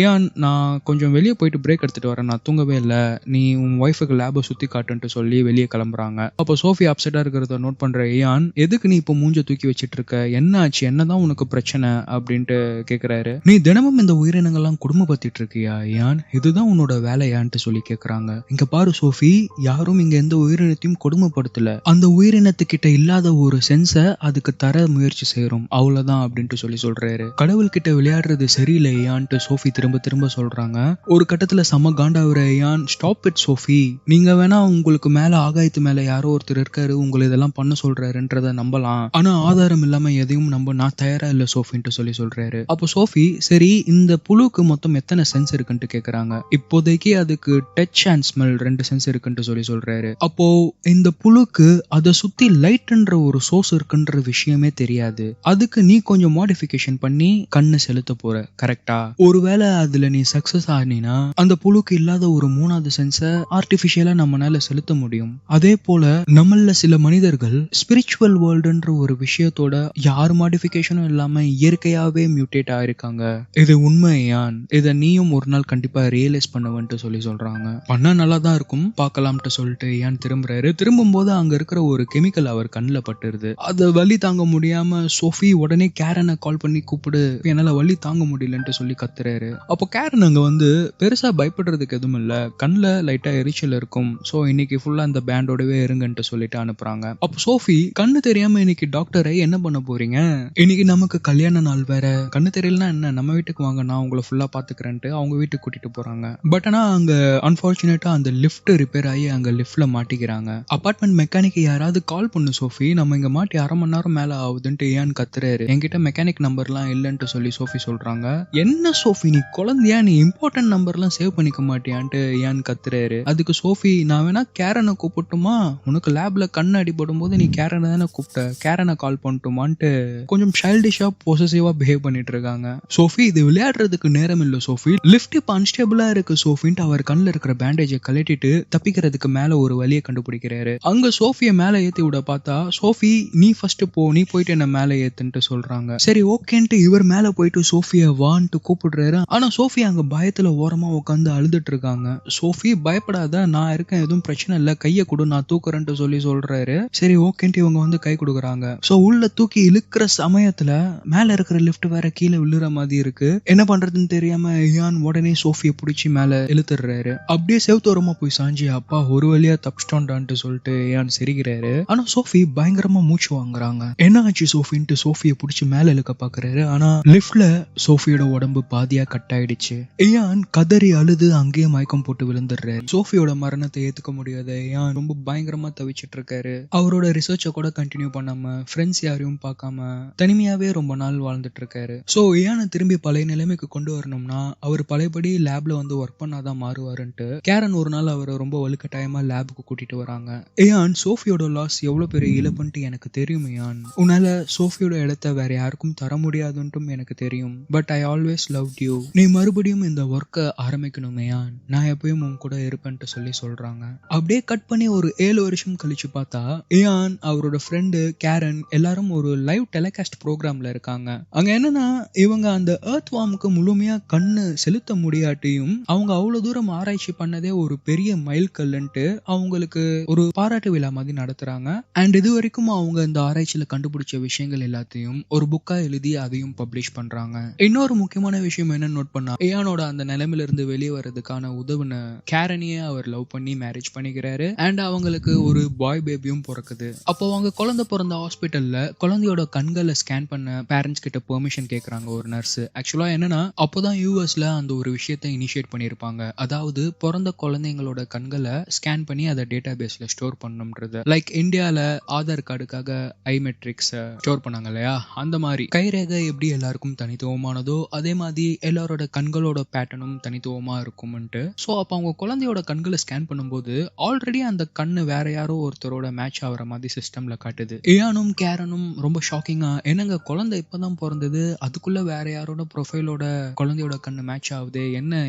ஏன் நான் கொஞ்சம் வெளியே போயிட்டு பிரேக் எடுத்துட்டு வரேன், நான் தூங்கவே இல்லை, நீ உன் ஒய்ஃபுக்கு லேபை சுத்தி காட்டுன்ட்டு சொல்லி வெளியே கிளம்புறாங்க. அப்போ சோஃபி அப்செட்டா இருக்கிறத நோட் பண்ற ஏன், எதுக்கு நீ இப்போ மூஞ்ச தூக்கி வச்சிட்டு இருக்க, என்ன ஆச்சு, என்னதான் உனக்கு பிரச்சனை அப்படின்ட்டு கேக்குறாரு. நீ தினமும் இந்த உயிரினங்கள்லாம் குடும்பப்படுத்திட்டு இருக்கியா ஏன், இதுதான் உன்னோட வேலையான்ட்டு சொல்லி கேக்குறாங்க. இங்க பாரு சோஃபி, யாரும் இங்க எந்த உயிரினத்தையும் கொடுமைப்படுத்தல, அந்த உயிரினத்துக்கிட்ட இல்லாத ஒரு சென்ஸை அதுக்கு தர முயற்சி செய்யறோம், அவ்வளவுதான் அப்படின்ட்டு சொல்றாரு. கடவுள் கிட்ட விளையாடுறது சரியில்லை ஏன்ட்டு சோஃபி திரும்ப திரும்ப சொல்றாங்க. ஒரு கட்டத்துல செம காண்டாவுற ஏன், ஸ்டாப் இட் சோஃபி, நீங்க வேணா உங்களுக்கு மேல ஆகாயத்து மேல யாரோ ஒருத்தர் இருக்காரு உங்களை இதெல்லாம் பண்ண சொல்றாருன்றத நம்பலாம், ஆனா ஆதாரம் இல்லாம எதையும் நம்ப நான் தயாரா இல்ல சோஃபின்ட்டு சொல்றாரு. அப்போ சோஃபி, சரி இந்த புழுக்கு மொத்தம் எத்தனை சென்ஸ் இருக்குன்ட்டு கேக்குறாங்க. இப்போதைக்கு அதுக்கு டச் அண்ட் ஸ்மெல் 2 சென்ஸ் இருக்குன்ட்டு சொல்றாரு. அப்போ இந்த புழுக்கு அதை சுத்தி லைட்ன்ற ஒரு சோர்ஸ் இருக்குன்ற விஷயமே தெரியாது, அதுக்கு நீ கொஞ்சம் மாடிஃபிகேஷன் பண்ணி கண்ணு செலுத்த போற, கரெக்டா? ஒருவேளை அதுல நீ சக்சஸ் ஆனினா அந்த புழுக்கு இல்லாத ஒரு 3வது சென்ஸை ஆர்டிபிஷியலா நம்மளால செலுத்த முடியும். அதே போல நம்மள சில மனிதர்கள் ஸ்பிரிச்சுவல் வேர்ல்டுன்ற ஒரு விஷயத்தோட யார் மாடிஃபிகேஷனும் இல்லாம இயற்கையாவே மியூட்டேட் ஆயிருக்காங்க. இது உண்மையான், இதை நீயும் ஒரு நாள் கண்டிப்பா ரியலைஸ் பண்ணுவேன்ட்டு சொல்றாங்க. பண்ணா நல்லா தான் இருக்கும், பார்க்கலாம்ட்டு சொல்லிட்டு ஏன் திரும்புறாரு. திரும்பும் போது அங்க இருக்கிற ஒரு கெமிக்கல் அவர் கண்ணில் பட்டுருது. அதை வலி தாங்க முடியாம சோஃபி உடனே கேரனை கால் பண்ணி கூப்பிடு, என்னால வலி தாங்க முடியலன்ட்டு சொல்லி கத்துறாரு. அப்போ கேரன் அங்க வந்து பெருசா பயப்படுறதுக்கு எதுவும் இல்ல, கண்ணில் லைட்டா எரிச்சல் இருக்கும், சோ இன்னைக்கு ஃபுல்லா அந்த பேண்டோடவே இருங்கன்ட்டு சொல்லிட்டு அனுப்புறாங்க. அப்போ சோஃபி, கண்ணு தெரியாம இன்னைக்கு டாக்டரை என்ன பண்ண போறீங்க, இன்னைக்கு நமக்கு கல்யாண நாள் வேற, கண்ணு தெரியலனா என்ன, நம்ம வீட்டுக்கு வாங்க, நான் உங்களை ஃபுல்லா பாத்துக்கிறேன்ட்டு அவங்க வீட்டுக்கு கூட்டிட்டு போறாங்க. பட் ஆனா அங்க அன்பார்ச்சுனேட்டா அந்த லிஃப்ட் ரிப்பேர் ஆகி அங்க லிஃப்ட்ல மாட்டிக்கிறாங்க. அபார்ட்மெண்ட் மெக்கானிக் யாராவது கால் பண்ணு சோஃபி, நம்ம இங்க மாட்டி 1/2 மணி நேரம் மேல ஆகுதுன்ட்டு ஏன் கத்துறாரு. என்கிட்ட மெக்கானிக் நம்பர்லாம் இல்லன்ட்டு சொல்லி சோஃபி சொல்றாங்க. என்ன சோஃபி, நீ குழந்தையா, நீ இம்பார்ட்டன்ட் நம்பர்லாம் சேவ் பண்ணிக்க மாட்டியான்ட்டு ஏன் கத்துறாரு. அதுக்கு சோஃபி, நான் வேணா கேரனை கூப்பிட்டுமா, உனக்கு லேப்ல கண்ணு அடிபடும் போது நீ கேரனை தானே கூப்பிட்ட, கேரனை கால் பண்ணட்டுமான்ட்டு கொஞ்சம் சைல்டிஷா பொசசிவா பிஹேவ் பண்ணிட்டு இருக்காங்க. சோஃபி, இது விளையாடுறதுக்கு நேரம் இடம் இல்ல சோஃபி, லிஃப்ட் இப்ப அன்ஸ்டேபிளா இருக்கு சோஃபின்ட்டு அவர் கண்ணுல இருக்கிற பேண்டேஜை கழட்டிட்டு தப்பிக்கிறதுக்கு மேல ஒரு வழியை கண்டுபிடிக்கிறாரு. அங்க சோஃபியை மேல ஏத்தி விட பார்த்தா சோஃபி நீ ஃபர்ஸ்ட் போ, நீ போயிட்டு என்ன மேல ஏத்துன்ட்டு சொல்றாங்க. சரி ஓகேன்ட்டு இவர் மேல போயிட்டு சோஃபியை வான்ட்டு கூப்பிடுறாரு. ஆனா சோஃபி அங்க பயத்துல ஓரமா உட்காந்து அழுதுட்டு இருக்காங்க. சோஃபி பயப்படாத, நான் இருக்கேன், எதுவும் பிரச்சனை இல்ல, கைய கொடு, நான் தூக்குறேன்ட்டு சொல்றாரு. சரி ஓகேன்ட்டு இவங்க வந்து கை கொடுக்குறாங்க. சோ உள்ள தூக்கி இழுக்கிற சமயத்துல மேல இருக்கிற லிஃப்ட் வேற கீழே விழுற மாதிரி இருக்கு. என்ன பண்றதுன்னு தெரியாம இயான் உடனே சோஃபியை பிடிச்சி மேல இழுத்துறாரு. அப்படியே செவுத்தோரமா போய் சாஞ்சி அப்பா ஒரு வழியா தப்பிச்சிட்டோம்டான்ட்டு சொல்லிட்டு இயான் சிரிக்கிறாரு. ஆனா சோஃபி பயங்கரமா மூச்சு வாங்குறாங்க. என்ன ஆச்சு சோஃபின்ட்டு சோஃபியை பிடிச்சி மேல இழுக்க பாக்குறாரு. ஆனா லிஃப்ட்ல சோஃபியோட உடம்பு பாதியா கட் ஆயிடுச்சு. இயான் கதறி அழுது அங்கேயே மயக்கம் போட்டு விழுந்துடுறாரு. சோஃபியோட மரணத்தை ஏத்துக்க முடியாத இயான் ரொம்ப பயங்கரமா தவிச்சிட்டு இருக்காரு. அவரோட ரிசர்ச்சை கூட கண்டினியூ பண்ணாம ஃப்ரெண்ட்ஸ் யாரையும் பார்க்காம தனிமையாவே ரொம்ப நாள் வாழ்ந்துட்டு இருக்காரு. சோ இயானை திரும்பி பழைய நிலைமைக்கு கொண்டு வரணும்னா அவர் பழையபடி லேப்ல வந்து ஒர்க் பண்ணாதான் மாறுவாருன்ட்டு கேரன் ஒரு நாள் அவரை ரொம்ப வலுக்கட்டாயமா லேபுக்கு கூட்டிட்டு வராங்க. இயான் சோஃபியோட லாஸ் எவ்வளவு பெரிய இழப்புன்ட்டு எனக்கு தெரியும் இயான், உன்னால சோஃபியோட இடத்த வேற யாருக்கும் தர முடியாதுன்ட்டும் எனக்கு தெரியும். But I always loved you, நீ மறுபடியும் இந்த ஒர்க்கை ஆரம்பிக்கணும் இயான், நான் எப்பயும் உன் கூட இருப்பேன்ட்டு சொல்றாங்க. அப்படியே கட் பண்ணி ஒரு 7 வருஷம் கழிச்சு பார்த்தா இயான் அவரோட ஃப்ரெண்டு கேரன் எல்லாரும் ஒரு லைவ் டெலிகாஸ்ட் ப்ரோக்ராம்ல இருக்காங்க. அங்க என்னன்னா இவங்க அந்த எர்த் வார்முக்கு முழுமையா கண்ணு செலுத்த முடியாட்டியும் அவங்க அவ்வளவு தூரம் ஆராய்ச்சி பண்ணதே ஒரு பெரிய மைல் கல்லுன்ட்டு அவங்களுக்கு ஒரு பாராட்டு விழா மாதிரி நடத்துறாங்க. அண்ட் இது வரைக்கும் அவங்க இந்த ஆராய்ச்சியில கண்டுபிடிச்ச விஷயங்கள் எல்லாத்தையும் ஒரு புக்கா எழுதி அதையும் பப்ளிஷ் பண்றாங்க. இன்னொரு முக்கியமான விஷயம் என்ன நோட் பண்ணா இயானோட அந்த நிலைமையில இருந்து வெளியே வர்றதுக்கான உதவுன கேரனியே அவர் லவ் பண்ணி மேரேஜ் பண்ணிக்கிறாரு. அண்ட் அவங்களுக்கு ஒரு பாய் பேபியும் பிறக்குது. அப்போ அவங்க குழந்தை பிறந்த ஹாஸ்பிட்டல்ல குழந்தையோட கண்களை ஸ்கேன் பண்ண பேரண்ட்ஸ் கிட்ட பெர்மிஷன் கேட்கறாங்க ஒரு நர்ஸ். ஆக்சுவலா என்னன்னா அப்போதான் யூஎஸ்ல அந்த ஒரு விஷயத்தை இனிஷியேட் பண்ணிருப்பாங்க. அதாவது பிறந்த குழந்தைங்களோட கண்களை ஸ்கேன் பண்ணி அதை டேட்டா பேஸ்ல ஸ்டோர் பண்ணணும்ன்றது. லைக் இந்தியால ஆதார் கார்டுக்காக ஐமெட்ரிக்ஸ் ஸ்டோர் பண்ணாங்க இல்லையா, அந்த மாதிரி கைரேகை எப்படி எல்லாருக்கும் தனித்துவமானதோ அதே மாதிரி எல்லாரோட கண்களோட பேட்டர்னும் தனித்துவமா இருக்கும்ட்டு. சோ அப்ப அவங்க குழந்தையோட கண்களை ஸ்கேன் பண்ணும்போது ஆல்ரெடி அந்த கண்ணு வேற யாரோ ஒருத்தரோட மேட்ச் ஆகிற மாதிரி சிஸ்டம்ல காட்டுது. இயானும் கேரனும் ரொம்ப ஷாக்கிங்கா என்னங்க குழந்தை இப்பதான் பிறந்தது, அதுக்குள்ள வேற யாரோட ப்ரொஃபைலோட குழந்தையோட கண்ணு மேட்ச் ஆகுது,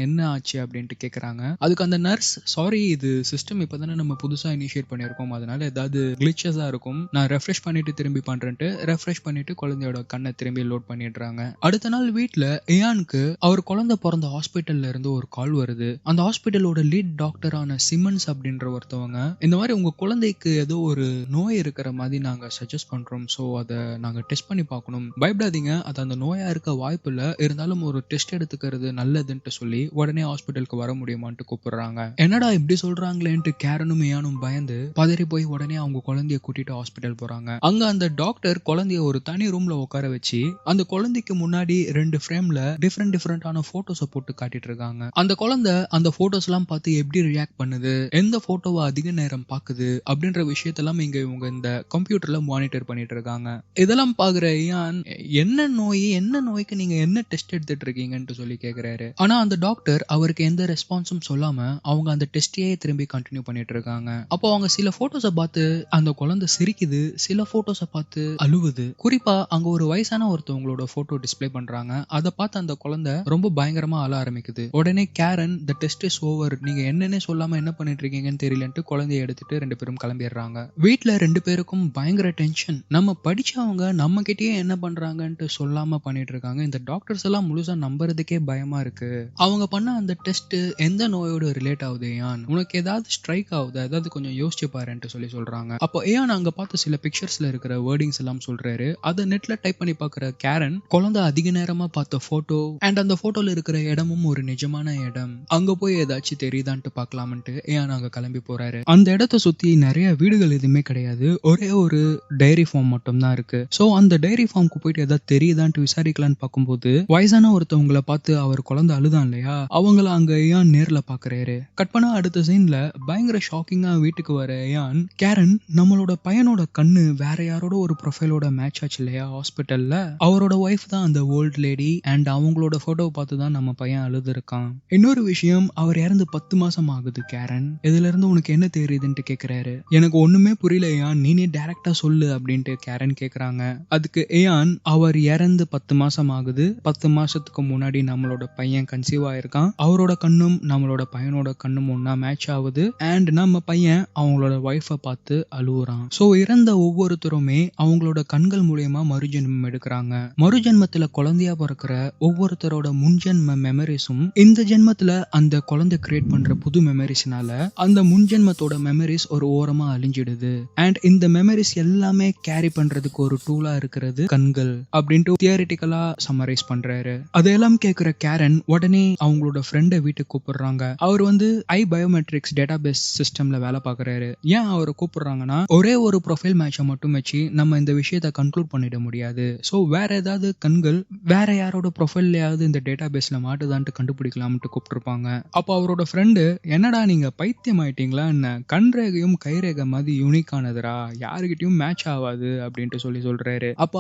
என்ன ஆச்சு அப்படின்ட்டு கேக்குறாங்க. அதுக்கு அந்த நர்ஸ் சாரி இது சிஸ்டம் இப்பதானே நம்ம புதுசா இனிஷியேட் பண்ணிருக்கோம், அதனால ஏதாவது கிளிச்சஸா இருக்கும், நான் ரெஃப்ரெஷ் பண்ணிட்டு திரும்பி பண்றேன்ட்டு ரெஃப்ரெஷ் பண்ணிட்டு குழந்தையோட கண்ணை திரும்பி லோட் பண்ணிடுறாங்க. அடுத்த நாள் வீட்டுல இயானுக்கு அவர் குழந்தை பிறந்த ஹாஸ்பிட்டல்ல இருந்து ஒரு கால் வருது. அந்த ஹாஸ்பிட்டலோட லீட் டாக்டரான சிமன்ஸ் அப்படின்ற ஒருத்தவங்க இந்த மாதிரி உங்க குழந்தைக்கு ஏதோ ஒரு நோய் இருக்கிற மாதிரி நாங்க சஜஸ்ட் பண்றோம், சோ அதை நாங்க டெஸ்ட் பண்ணி பார்க்கணும், பயப்படாதீங்க, அது அந்த நோயா இருக்க வாய்ப்பு இல்ல, இருந்தாலும் ஒரு டெஸ்ட் எடுத்துக்கிறது நல்லதுன்ட்டு சொல்லி உடனே ஹாஸ்பிட்டலுக்கு வர முடியுமான்ட்டு கூப்பிடுறாங்க. என்னடா இப்படி சொல்றாங்களேன்ட்டு கேரனும் இயானும் பயந்து பதறி போய் உடனே அவங்க குழந்தைய கூட்டிட்டு ஹாஸ்பிட்டல் போறாங்க. அங்க அந்த டாக்டர் குழந்தைய ஒரு தனி ரூம்ல உட்கார வச்சு அந்த குழந்தைக்கு முன்னாடி 2 ஃப்ரேம்ல டிஃபரெண்டான போட்டோஸை போட்டு காட்டிட்டு இருக்காங்க. அந்த குழந்தை அந்த போட்டோஸ் எல்லாம் பார்த்து எப்படி ரியாக்ட் பண்ணுது, எந்த போட்டோவை அதிக நேரம் பாக்குது அப்படின்ற விஷயத்தெல்லாம் இங்க இவங்க இந்த கம்ப்யூட்டர்ல மானிட்டர் பண்ணிட்டு இருக்காங்க. இதெல்லாம் பாக்குற இயான் என்ன நோய்க்கு நீங்க என்ன டெஸ்ட் எடுத்துட்டு இருக்கீங்கன்னு சொல்லி கேக்குறாரு. ஆனா அந்த டாக்டர் அவருக்கு எந்த ரெஸ்பான்ஸும் சொல்லாம அவங்க அந்த டெஸ்டையே திரும்பி கண்டினியூ பண்ணிட்டு இருக்காங்க. அப்போ அவங்க சில போட்டோஸை பார்த்து அந்த குழந்தை சிரிக்குது, சில போட்டோஸை பார்த்து அழுவுது. குறிப்பா அங்க ஒரு வயசான ஒருத்தவங்களோட போட்டோ டிஸ்பிளே பண்றாங்க. அதை பார்த்து அந்த குழந்தை ரொம்ப பயங்கரமா அழ ஆரம்பிக்குது. உடனே கேரன் தி டெஸ்ட் இஸ் ஓவர், நீங்க என்னன்னே சொல்லாம என்ன பண்ணிட்டு இருக்கீங்கன்னு தெரியலன்ட்டு குழந்தைய எடுத்துட்டு 2 பேரும் கிளம்பிடுறாங்க. வீட்டுல 2 பேருக்கும் பயங்கர டென்ஷன். நம்ம படிச்சவங்க நம்ம கிட்டயே என்ன பண்றாங்கன்ட்டு சொல்லாம பண்ணிட்டு இருக்காங்க. இந்த டாக்டர்ஸ் எல்லாம் முழுசா நம்புறதுக்கே பயமா இருக்கு. அவங்க பண்ண அந்த டெஸ்ட் எந்த நோயோட ரிலேட் ஆகுது ஏன், உனக்கு ஏதாவது ஸ்ட்ரைக் ஆகுது, ஏதாவது கொஞ்சம் யோசிச்சு பாருன்ட்டு சொல்றாங்க. அப்போ ஏன் அங்க பார்த்து சில பிக்சர்ஸ்ல இருக்கிற வேர்டிங்ஸ் எல்லாம் சொல்றாரு. அதை நெட்ல டைப் பண்ணி பாக்குற கேரன் குழந்தை அதிக நேரமா பார்த்த போட்டோ அண்ட் அந்த போட்டோல இருக்கிற இடமும் ஒரு நிஜமான இடம், அங்க போய் ஏதாச்சும் தெரியுதான்ட்டு பார்க்கலாம்ட்டு ஏன் அங்க கிளம்பி போறாரு. அந்த இடத்த சுத்தி நிறைய வீடுகள் எதுவுமே கிடையாது, ஒரே ஒரு டைரி ஃபார்ம் மட்டும் தான் இருக்கு. சோ அந்த டைரி ஃபார்முக்கு போயிட்டு ஏதாவது தெரியுதான்ட்டு விசாரிக்கலான்னு பார்க்கும்போது வயசான ஒருத்தவங்களை பார்த்து அவர் குழந்தை அழுதான் இல்லையா, அவங்கள அங்க ஏன் நேர்ல பாக்குறாரு. கட் பண்ணா அடுத்த சீன்ல பயங்கர ஷாக்கிங்கா வீட்டுக்கு வர ஏன் கேரன் நம்மளோட பையனோட கண்ணு வேற யாரோட ஒரு ப்ரொஃபைலோட மேட்ச் ஆச்சு இல்லையா ஹாஸ்பிட்டல்ல, அவரோட ஒய்ஃப் தான் அந்த ஓல்ட் லேடி அண்ட் அவங்களோட போட்டோவை பார்த்து தான் நம்ம பையன் அழுது இருக்கான். இன்னொரு விஷயம், அவர் இறந்து 10 மாசம் ஆகுது கேரன், இதுல இருந்து உனக்கு என்ன தெரியுதுன்ட்டு கேக்குறாரு. எனக்கு ஒண்ணுமே புரியல ஏன், நீனே டைரக்டா சொல்லு அப்படின்ட்டு கேரன் கேக்குறாங்க. அதுக்கு ஏன் அவர் இறந்து 10 மாசம் ஆகுது, 10 மாசத்துக்கு முன்னாடி முன்னாடி நம்மளோட பையன் கன்சீவ் ஆயிருக்கான், அவரோட கண்ணும் நம்மளோட பையனோட கண்ணும் ஒன்னா மேட்ச் ஆகுது அண்ட் நம்ம பையன் அவங்களோட ஒய்ஃபை பார்த்து அழுவுறான். சோ இறந்த ஒவ்வொருத்தருமே அவங்களோட கண்கள் மூலியமா மறுஜென்மம் எடுக்கிறாங்க. மறுஜென்மத்துல குழந்தையா பிறக்கிற ஒவ்வொருத்தரோட முன்ஜென்ம மெமரிஸும் இந்த ஜென்மத்துல அந்த குழந்தை கிரியேட் பண்ற புது மெமரிஸ்னால அந்த முன்ஜென்மத்தோட மெமரிஸ் ஒரு ஓரமா அழிஞ்சிடுது. அண்ட் இந்த மெமரிஸ் எல்லாமே கேரி பண்றதுக்கு ஒரு டூலா இருக்கிறது கண்கள் அப்படின்ட்டு தியரிட்டிக்கலா சம்மரைஸ் பண்றாரு. அதெல்லாம் கேட்கிற கேரன் உடனே அவங்களோட ஃப்ரெண்டை வீட்டுக்கு கூப்பிடுறாங்க. அவர் ஐ பயோமெட்ரிக்ஸ் டேட்டாபேஸ் சிஸ்டம்ல வேலை பார்க்கறாரு. ஏன் அவரை கூப்பிடுறாங்கன்னா, ஒரே ஒரு ப்ரொஃபைல் மேட்சை மட்டும் வச்சு நம்ம இந்த விஷயத்தை கன்க்ளூட் பண்ணிட முடியாது. ஸோ வேற ஏதாவது கண்கள் வேற யாரோட ப்ரொஃபைல்லையாவது இந்த டேட்டாபேஸ்ல மாட்டுதான்ட்டு கண்டுபிடிக்கலாம்ட்டு கூப்பிட்டுருப்பாங்க. அப்போ அவரோட ஃப்ரெண்டு, என்னடா நீங்க பைத்தியம் ஆயிட்டீங்களா என்ன, கண் ரேகையும் கைரேகை மாதிரி யூனிக்கானதுரா, யாருக்கிட்டையும் மேட்ச் ஆகாது அப்படின்ட்டு சொல்றாரு. அப்போ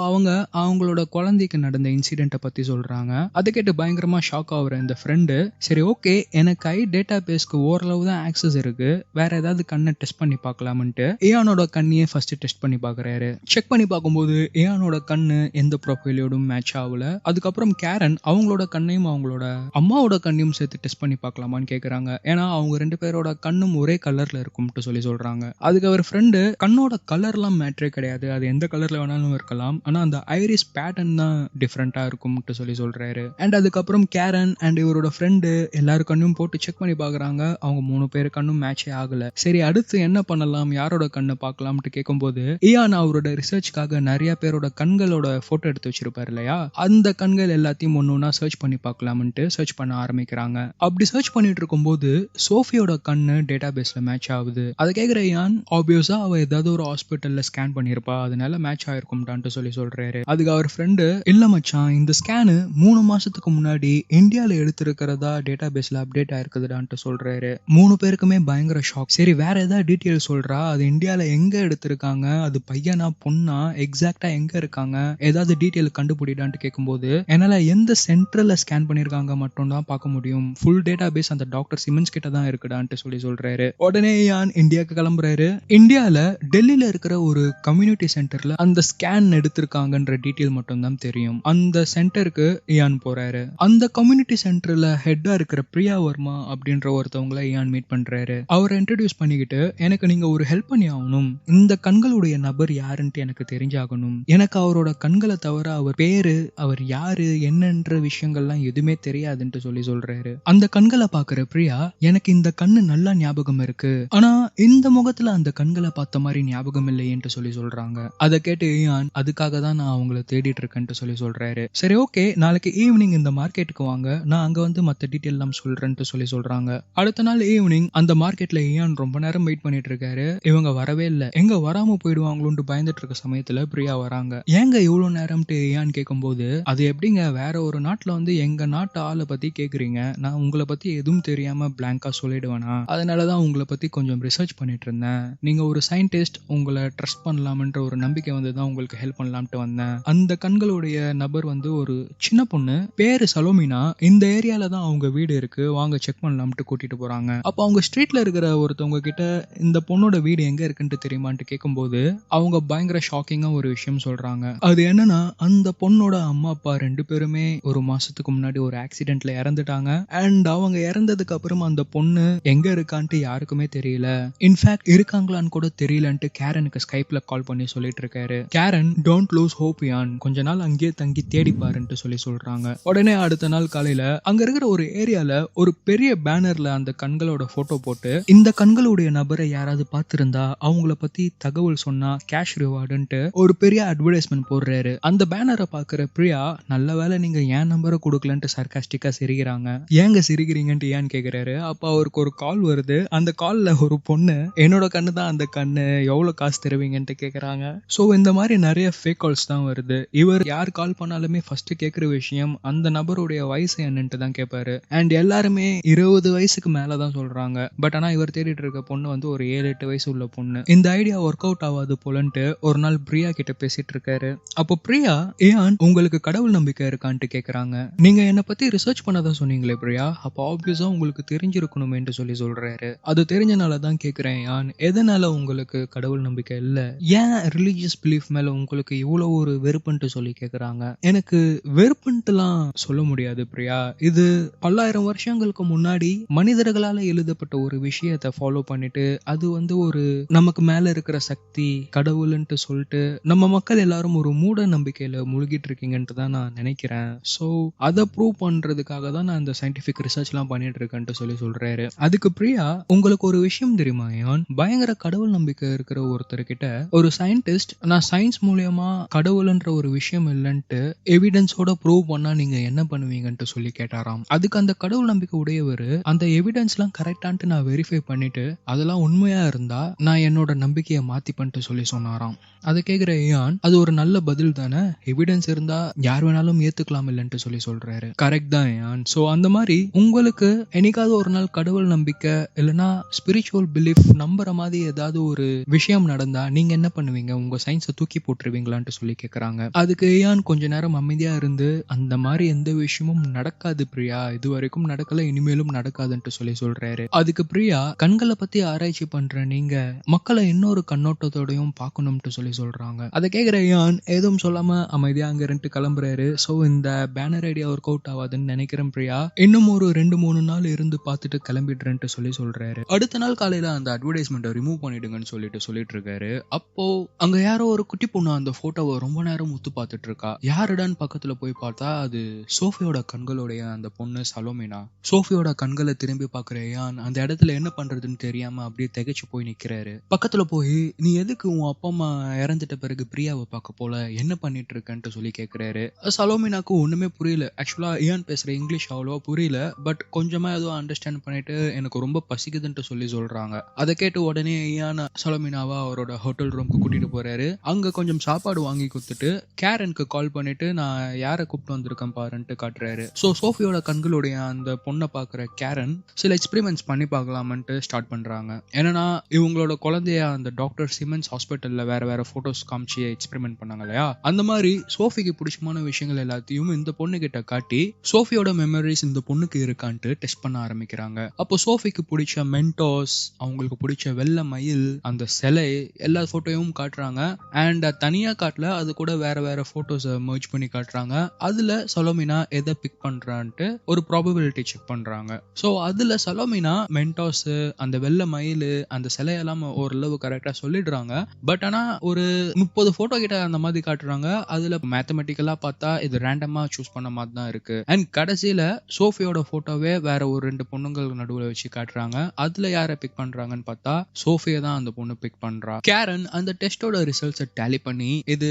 அவங்களோட குழந்தைக்கு நடந்த இன்சிடென்ட்டை பத்தி சொல்றாங்க. அதை கேட்டு பயங்கரமா ஷாக் ஆகுற இந்த ஃப்ரெண்டு, சரி ஓகே, எனக்கு ஐ டேட்டா பேஸ்க்கு ஓரளவு தான் ஆக்சஸ் இருக்கு, வேற ஏதாவது கண்ணை டெஸ்ட் பண்ணி பார்க்கலாம்ட்டு ஏயானோட கண்ணையே ஃபர்ஸ்ட் டெஸ்ட் பண்ணி பார்க்கறாரு. செக் பண்ணி பார்க்கும்போது ஏயானோட கண்ணு எந்த ப்ரொஃபைலோடும் மேட்ச் ஆகல. அதுக்கப்புறம் கேரன் அவங்களோட கண்ணையும் அவங்களோட அம்மாவோட கண்ணையும் சேர்த்து டெஸ்ட் பண்ணி பார்க்கலாமான்னு கேக்குறாங்க. ஏன்னா அவங்க 2 பேரோட கண்ணும் ஒரே கலர்ல இருக்கும்ட்டு சொல்றாங்க. அதுக்கு அவர் ஃப்ரெண்டு, கண்ணோட கலர்லாம் மேட்ரே கிடையாது, அது எந்த கலர்ல வேணாலும் இருக்கலாம், ஆனா அந்த ஐரிஸ் பேட்டர்ன் தான் டிஃப்ரெண்டா இருக்கும்ட்டு சொல்றாரு. அண்ட் அதுக்கப்புறம் கேரன் அண்ட் இவரோட ஃப்ரெண்டு எல்லாரு கண்ணும் போட்டு செக் பண்ணி பாக்குறாங்க. அவங்க 3 பேரு கண்ணும் மேட்சே ஆகல. சரி அடுத்து என்ன பண்ணலாம், யாரோட கண்ணை பார்க்கலாம்ட்டு கேட்கும்போது இயான் அவரோட ரிசர்ச்காக நிறைய பேரோட கண்களோட போட்டோ எடுத்து வச்சிருப்பாரு இல்லையா, அந்த கண்கள் எல்லாத்தையும் ஒன்னொன்னா சர்ச் பண்ணி பார்க்கலாம்ட்டு சர்ச் பண்ண ஆரம்பிக்கிறாங்க. அப்படி சர்ச் பண்ணிட்டு இருக்கும்போது சோஃபியோட கண்ணு டேட்டா பேஸ்ல மேட்ச் ஆகுது. அதை கேட்கிற இயான், ஆப்வியஸா அவ ஏதாவது ஒரு ஹாஸ்பிட்டல்ல ஸ்கேன் பண்ணிருப்பா, அதனால மேட்ச் ஆயிருக்கும்டான்ட்டு சொல்றாரு. அதுக்கு அவர் ஃப்ரெண்டு, இல்ல மச்சான், இந்த ஸ்கேனு 3 மாசத்துக்கு முன்னாடி இந்தியால எடுத்திருக்கிறதா டேட்டா பேஸ்ல அப்டேட் ஆயிருக்குதுடான்ட்டு சொல்றாரு. 3 பேருக்குமே பயங்கர ஷாக். சரி வேற ஏதாவது டீட்டெயில் சொல்றா, அது இந்தியால எங்க எடுத்திருக்காங்க, அது பையனா பொண்ணா, எக்ஸாக்டா எங்க இருக்காங்க, ஏதாவது டீட்டெயில் கண்டுபிடிடான்ட்டு கேட்கும்போது, என்னால எந்த சென்ட்ரல்ல ஸ்கேன் பண்ணிருக்காங்க மட்டும் தான் பார்க்க முடியும், ஃபுல் டேட்டா பேஸ் அந்த டாக்டர் சிமன்ஸ் கிட்ட தான் இருக்குடான்ட்டு சொல்றாரு. உடனே யான் இந்தியாவுக்கு கிளம்புறாரு. இந்தியால டெல்லியில இருக்கிற ஒரு கம்யூனிட்டி சென்டர்ல அந்த ஸ்கேன் எடுத்திருக்காங்கன்ற டீட்டெயில் மட்டும் தான் தெரியும். அந்த சென்டருக்கு இயான் போறாரு. அந்த கம்யூனிட்டி சென்டர்ல ஹெட்டா இருக்கிற பிரியா வர்மா அப்படின்ற ஒருத்தவங்களை இயான் மீட் பண்றாரு. அவரை இன்ட்ரோடியூஸ் பண்ணிக்கிட்டு, எனக்கு நீங்க ஒரு ஹெல்ப் பண்ணி ஆகணும், இந்த கண்களுடைய நபர் யாருன்ட்டு எனக்கு தெரிஞ்சாகணும், எனக்கு அவரோட கண்களை தவிர அவர் பேரு, அவர் யாரு என்னன்ற விஷயங்கள்லாம் எதுவுமே தெரியாதுன்ட்டு சொல்றாரு. அந்த கண்களை பாக்குற பிரியா, எனக்கு இந்த கண்ணு நல்லா ஞாபகம் இருக்கு, ஆனா இந்த முகத்துல அந்த கண்களை பார்த்த மாதிரி ஞாபகம் இல்லையேன்ட்டு சொல்றாங்க. அதை கேட்டு இயான், அதுக்காக தான் நான் அவங்கள தேடிட்டு இருக்கேன்ட்டு சொல்றாரு. சரி ஓகே, நாளைக்கு ஈவினிங் இந்த மார்க்கெட்டுக்கு வாங்க, நான் அங்க மத்த டீட்டெயில் எல்லாம் சொல்றேன்ட்டு சொல்றாங்க. அடுத்த நாள் ஈவினிங் அந்த மார்க்கெட்ல இயான் ரொம்ப நேரம் வெயிட் பண்ணிட்டு இருக்காரு. இவங்க வரவே இல்ல. எங்க வராம போயிடுவாங்களோன்னு பயந்துட்டு இருக்க சமயத்துல பிரியா வராங்க. ஏங்க இவ்வளவு நேரம்ட்டு இயான் கேட்கும்போது, அது எப்படிங்க, வேற ஒரு நாட்டுல எங்க நாட்டு ஆளை பத்தி கேக்குறீங்க, நான் உங்களை பத்தி எதுவும் தெரியாம பிளாங்கா சொல்லிடுவேனா, அதனாலதான் உங்களை பத்தி கொஞ்சம் ரிசர்ச் பண்ணிட்டு இருந்தேன், நீங்க ஒரு சயின்டிஸ்ட், உங்களை ட்ரஸ்ட் பண்ணலாம்ன்ற ஒரு நம்பிக்கை தான் உங்களுக்கு ஹெல்ப் பண்ணலாம்ட்டு வந்தேன். அந்த கண்களுடைய நபர் ஒரு சின்ன பொண்ணு, பேரு சலோமினா, இந்த ஏரியால தான் அவங்க வீடு இருக்கு, வாங்க செக் பண்ணலாம்ட்டு கூட்டிட்டு போறாங்க. அப்ப அவங்க ஸ்ட்ரீட்ல இருக்கிற ஒருத்தவங்க கிட்ட இந்த பொண்ணோட வீடு எங்க இருக்குன்னு தெரியுமான்ட்டு கேட்கும்போது அவங்க பயங்கர ஷாக்கிங்கா ஒரு விஷயம் சொல்றாங்க. அது என்னன்னா, அந்த பொண்ணோட அம்மா அப்பா 2 பேருமே ஒரு மாசத்துக்கு முன்னாடி ஒரு ஆக்சிடென்ட்ல இறந்துட்டாங்க. அண்ட் அவங்க இறந்ததுக்கு அப்புறம் அந்த பொண்ணு எங்க இருக்கான்ட்டு யாருக்குமே தெரியல, இன்ஃபேக்ட் இருக்காங்களான்னு கூட தெரியலன்ட்டு கேரனுக்கு ஸ்கைப்ல கால் பண்ணி சொல்லிட்டு இருக்காரு. கேரன், டோன்ட் லூஸ் ஹோப் யான், கொஞ்ச நாள் அங்கேயே தங்கி தேடி பாருன்ட்டு சொல்றாங்க. உடனே அடுத்த நாள் காலையில அங்க இருக்கிற ஒரு ஏரியால ஒரு பெரிய பேனர்ல அந்த கண்களோட போட்டோ போட்டு, இந்த கண்களுடைய நபரை யாராவது பார்த்திருந்தா அவங்கள பத்தி தகவல் சொன்னா கேஷ் ரிவார்டுன்ட்டு ஒரு பெரிய அட்வர்டைஸ்மெண்ட் போடுறாரு. அந்த பேனரை பாக்குற பிரியா, நல்ல வேலை நீங்க என் நம்பரை கொடுக்கலன்ட்டு சர்காஸ்டிக்கா சிரிக்கிறாங்க. ஏங்க சிரிக்கிறீங்கன்ட்டு ஏன் கேக்குறாரு. அப்ப அவருக்கு ஒரு கால் வருது. அந்த கால்ல ஒரு பொண்ணு, என்னோட கண்ணு தான் அந்த கண்ணு, எவ்வளவு காசு தருவீங்கன்ட்டு கேக்குறாங்க. சோ இந்த மாதிரி நிறைய ஃபேக் கால்ஸ் தான் வருது. இவர் யார் கால் பண்ணாலுமே ஃபர்ஸ்ட் கேக்குற விஷயம் அந்த நபருடைய வயசு என்னன்ட்டு தான் கேட்பாரு. அண்ட் எல்லாருமே 20 வயசுக்கு மேலதான் சொல்றாங்க. பட் ஆனா இவர் தேடிட்டு இருக்க பொண்ணு ஒரு 7-8 வயசு உள்ள பொண்ணு. இந்த ஐடியா ஒர்க் அவுட் ஆகாது போலன்ட்டு ஒரு நாள் பிரியா கிட்ட பேசிட்டு இருக்காரு. அப்போ பிரியா, ஏன் உங்களுக்கு கடவுள் நம்பிக்கை இருக்கான்ட்டு கேக்குறாங்க. நீங்க என்ன பத்தி ரிசர்ச் பண்ணதான் சொன்னீங்களே பிரியா, அப்போ ஆப்வியஸா உங்களுக்கு தெரிஞ்சிருக்கணுமேன்ட்டு சொல்றாரு. அது தெரிஞ்சனாலதான் கேக்குறேன் யான், எதனால உங்களுக்கு கடவுள் நம்பிக்கை இல்ல, ஏன் ரிலீஜியஸ் பிலீஃப் மேல உங்களுக்கு இவ்வளவு ஒரு வெறுப்புன்ட்டு கேக்குறாங்க. எனக்கு வெறுப்புன்ட்டுலாம் சொல்ல முடியாது பிரியா. இது பல்லாயிரம் வருஷங்களுக்கு முன்னாடி மனிதர்களால எழுதப்பட்ட ஒரு விஷயத்தை ஃபாலோ பண்ணிட்டு அது ஒரு நமக்கு மேல இருக்கிற சக்தி கடவுள்ன்ட்டு சொல்லிட்டு நம்ம மக்கள் எல்லாரும் ஒரு மூட நம்பிக்கையில முழுகிட்டு இருக்கீங்கன்ட்டு தான் நான் நினைக்கிறேன். ஸோ அதை ப்ரூவ் பண்றதுக்காக தான் நான் இந்த சயின்டிபிக் ரிசர்ச் எல்லாம் பண்ணிட்டு இருக்கேன்ட்டு சொல்றாரு. அதுக்கு பிரியா, உங்களுக்கு ஒரு விஷயம் தெரியுமா யான்? பயங்கர கடவுள் நம்பிக்கை இருக்கிற ஒருத்தர்கிட்ட ஒரு சயின்டிஸ்ட் நான் சயின்ஸ் மூலியமா கடவுள்ன்ற ஒரு விஷயம் இல்லைன்ட்டு எவிடன்ஸோட ப்ரூவ் பண்ணா நீங்க என்ன பண்ணுவீங்கன்ட்டு சொல்லி கேட்டாராம். அதுக்கு அந்த கடவுள் நம்பிக்கை உடையவர் அந்த எவிடன்ஸ் எல்லாம் கரெக்டான்ட்டு நான் வெரிஃபை பண்ணிட்டு அதெல்லாம் உண்மையா இருந்தா நான் என்னோட நம்பிக்கையை மாத்தி பண்ணிட்டு சொல்லி சொன்னாராம். அதை கேட்கிற ஏன் அது ஒரு நல்ல பதில் தானே? எவிடன்ஸ் இருந்தா யார் வேணாலும் ஏத்துக்கலாம் இல்லைன்ட்டு சொல்லி சொல்றாரு. கரெக்ட் தான் ஏன். சோ அந்த மாதிரி உங்களுக்கு என்னைக்காவது ஒரு நாள் கடவுள் நம்பிக்கை இல்லைன்னா ஸ்பிரிச்சுவல் பிலீஃப் நம்புற மாதிரி ஏதாவது ஒரு விஷயம் நடந்தா நீங்க என்ன பண்ணுவீங்க? உங்க சயின்ஸை தூக்கி போட்டுருவீங்களான்ட்டு சொல்லி கேட்கறாங்க. அதுக்கு ஏன் கொஞ்ச நேரம் அமைதியா இருந்து அந்த மாதிரி எந்த விஷயமும் நடக்காது பிரியா, இது வரைக்கும் நடக்கல, இனிமேலும் நடக்காதுன்ட்டு சொல்லி சொல்றாரு. அதுக்கு பிரியா, கண்களை பத்தி ஆராய்ச்சி பண்ற நீங்க மக்களை இன்னொரு கண்ணோட்டத்தோடையும் பார்க்கணும்ட்டு சொல்லி சொல்றாங்க. அதை கேட்கிற யான் எதுவும் சொல்லாம அமைதியா அங்க இருந்து கிளம்புறாரு. சோ இந்த பேனர் ஐடியா ஒர்க் அவுட் ஆகாதுன்னு நினைக்கிறேன் பிரியா. இன்னும் ஒரு 2-3 நாள் இருந்து பார்த்துட்டு கிளம்பிடுறேன்ட்டு சொல்லி சொல்றாரு. அடுத்த நாள் காலையில அந்த அட்வர்டைஸ்மெண்ட்டை ரிமூவ் பண்ணிடுங்கன்னு சொல்லிட்டு இருக்காரு. அப்போ அங்க யாரோ ஒரு குட்டி பொண்ணு அந்த போட்டோவை ரொம்ப நேரம் முத்து பார்த்துட்டு இருக்கா. யாருடான்னு பக்கத்துல போய் பார்த்தா அது சோஃபியோட கண்களுடைய அந்த பொண்ணு சலோமினா. சோஃபியோட கண்களை திரும்பி பார்க்கிற யான் அந்த இடத்துல என்ன பண்றதுன்னு தெரியாம அப்படியே திகைச்சு போய் நிக்கிறாரு. பக்கத்துல போய் நீ எதுக்கு உன் அப்பா அம்மா இறந்துட்ட பிறகு பிரியாவை பார்க்க போல, என்ன பண்ணிட்டு இருக்கன்ட்டு சொல்லி கேட்கிறாரு. சலோமினாக்கு ஒண்ணுமே புரியல. ஆக்சுவலா ஏன் பேசுற இங்கிலீஷ் அவ்வளவா புரியல, பட் கொஞ்சமா ஏதோ அண்டர்ஸ்டாண்ட் பண்ணிட்டு எனக்கு ரொம்ப பசிக்குதுன்ட்டு சொல்லி சொல்றாங்க. அதை கேட்டு உடனே ஏன் சலோமினாவா அவரோட ஹோட்டல் ரூம்க்கு கூட்டிட்டு போறாரு. அங்க கொஞ்சம் சாப்பாடு வாங்கி கொடுத்துட்டு கேரனுக்கு கால் பண்ணிட்டு நான் யாரை கூப்பிட்டு வந்திருக்கேன் பாருன்ட்டு காட்டுறாரு. சோ சோஃபியோட கண்களுடைய அந்த பொண்ணை பாக்குற கேரன் சில எக்ஸ்பெரிமெண்ட்ஸ் பண்ணி பார்க்கலாம்ட்டு ஸ்டார்ட் பண்றாங்க. ஏன்னா இவங்களோட குழந்தைய அந்த டாக்டர் சிமென்ஸ் ஹாஸ்பிட்டல்ல வேற போட்டோஸ் காமிச்சு எக்ஸ்பெரிமெண்ட் பண்ணாங்க இல்லையா, அந்த மாதிரி சோஃபிக்கு பிடிச்சமான விஷயங்கள் எல்லாத்தையும் இந்த பொண்ணு கிட்ட காட்டி சோஃபியோட மெமரிஸ் இந்த பொண்ணுக்கு இருக்கான்ட்டு டெஸ்ட் பண்ண ஆரம்பிக்கிறாங்க. அப்போ சோஃபிக்கு பிடிச்ச மென்டோஸ், அவங்களுக்கு பிடிச்ச வெள்ளை மயில், அந்த சிலை எல்லா போட்டோயும் காட்டுறாங்க. அண்ட் தனியா காட்டல, அது கூட வேற போட்டோஸ் மர்ஜ் பண்ணி காட்டுறாங்க. அதுல சலோமினா எதை பிக் பண்றான்ட்டு ஒரு ப்ராபபிலிட்டி செக் பண்றாங்க. சோ அதுல சலோமினா மென்டோஸ், அந்த வெள்ளை மயில், அந்த சிலையெல்லாம் ஓரளவு கரெக்டா சொல்லிடுறாங்க. பட் ஆனா ஒரு 30 போட்டோ கிட்ட அந்த மாதிரி காட்டுறாங்க. அதுல மேத்தமெட்டிக்கலா பார்த்தா இது ரேண்டமா சூஸ் பண்ண மாதிரி தான் இருக்கு. அண்ட் கடைசியில சோஃபியோட போட்டோவே வேற ஒரு 2 பொண்ணுங்கள் நடுவுல வச்சு காட்டுறாங்க. அதுல யாரை பிக் பண்றாங்கன்னு பார்த்தா சோஃபியை தான் அந்த பொண்ணு பிக் பண்றா. கேரன் அந்த டெஸ்டோட ரிசல்ட்ஸை டேலி பண்ணி இது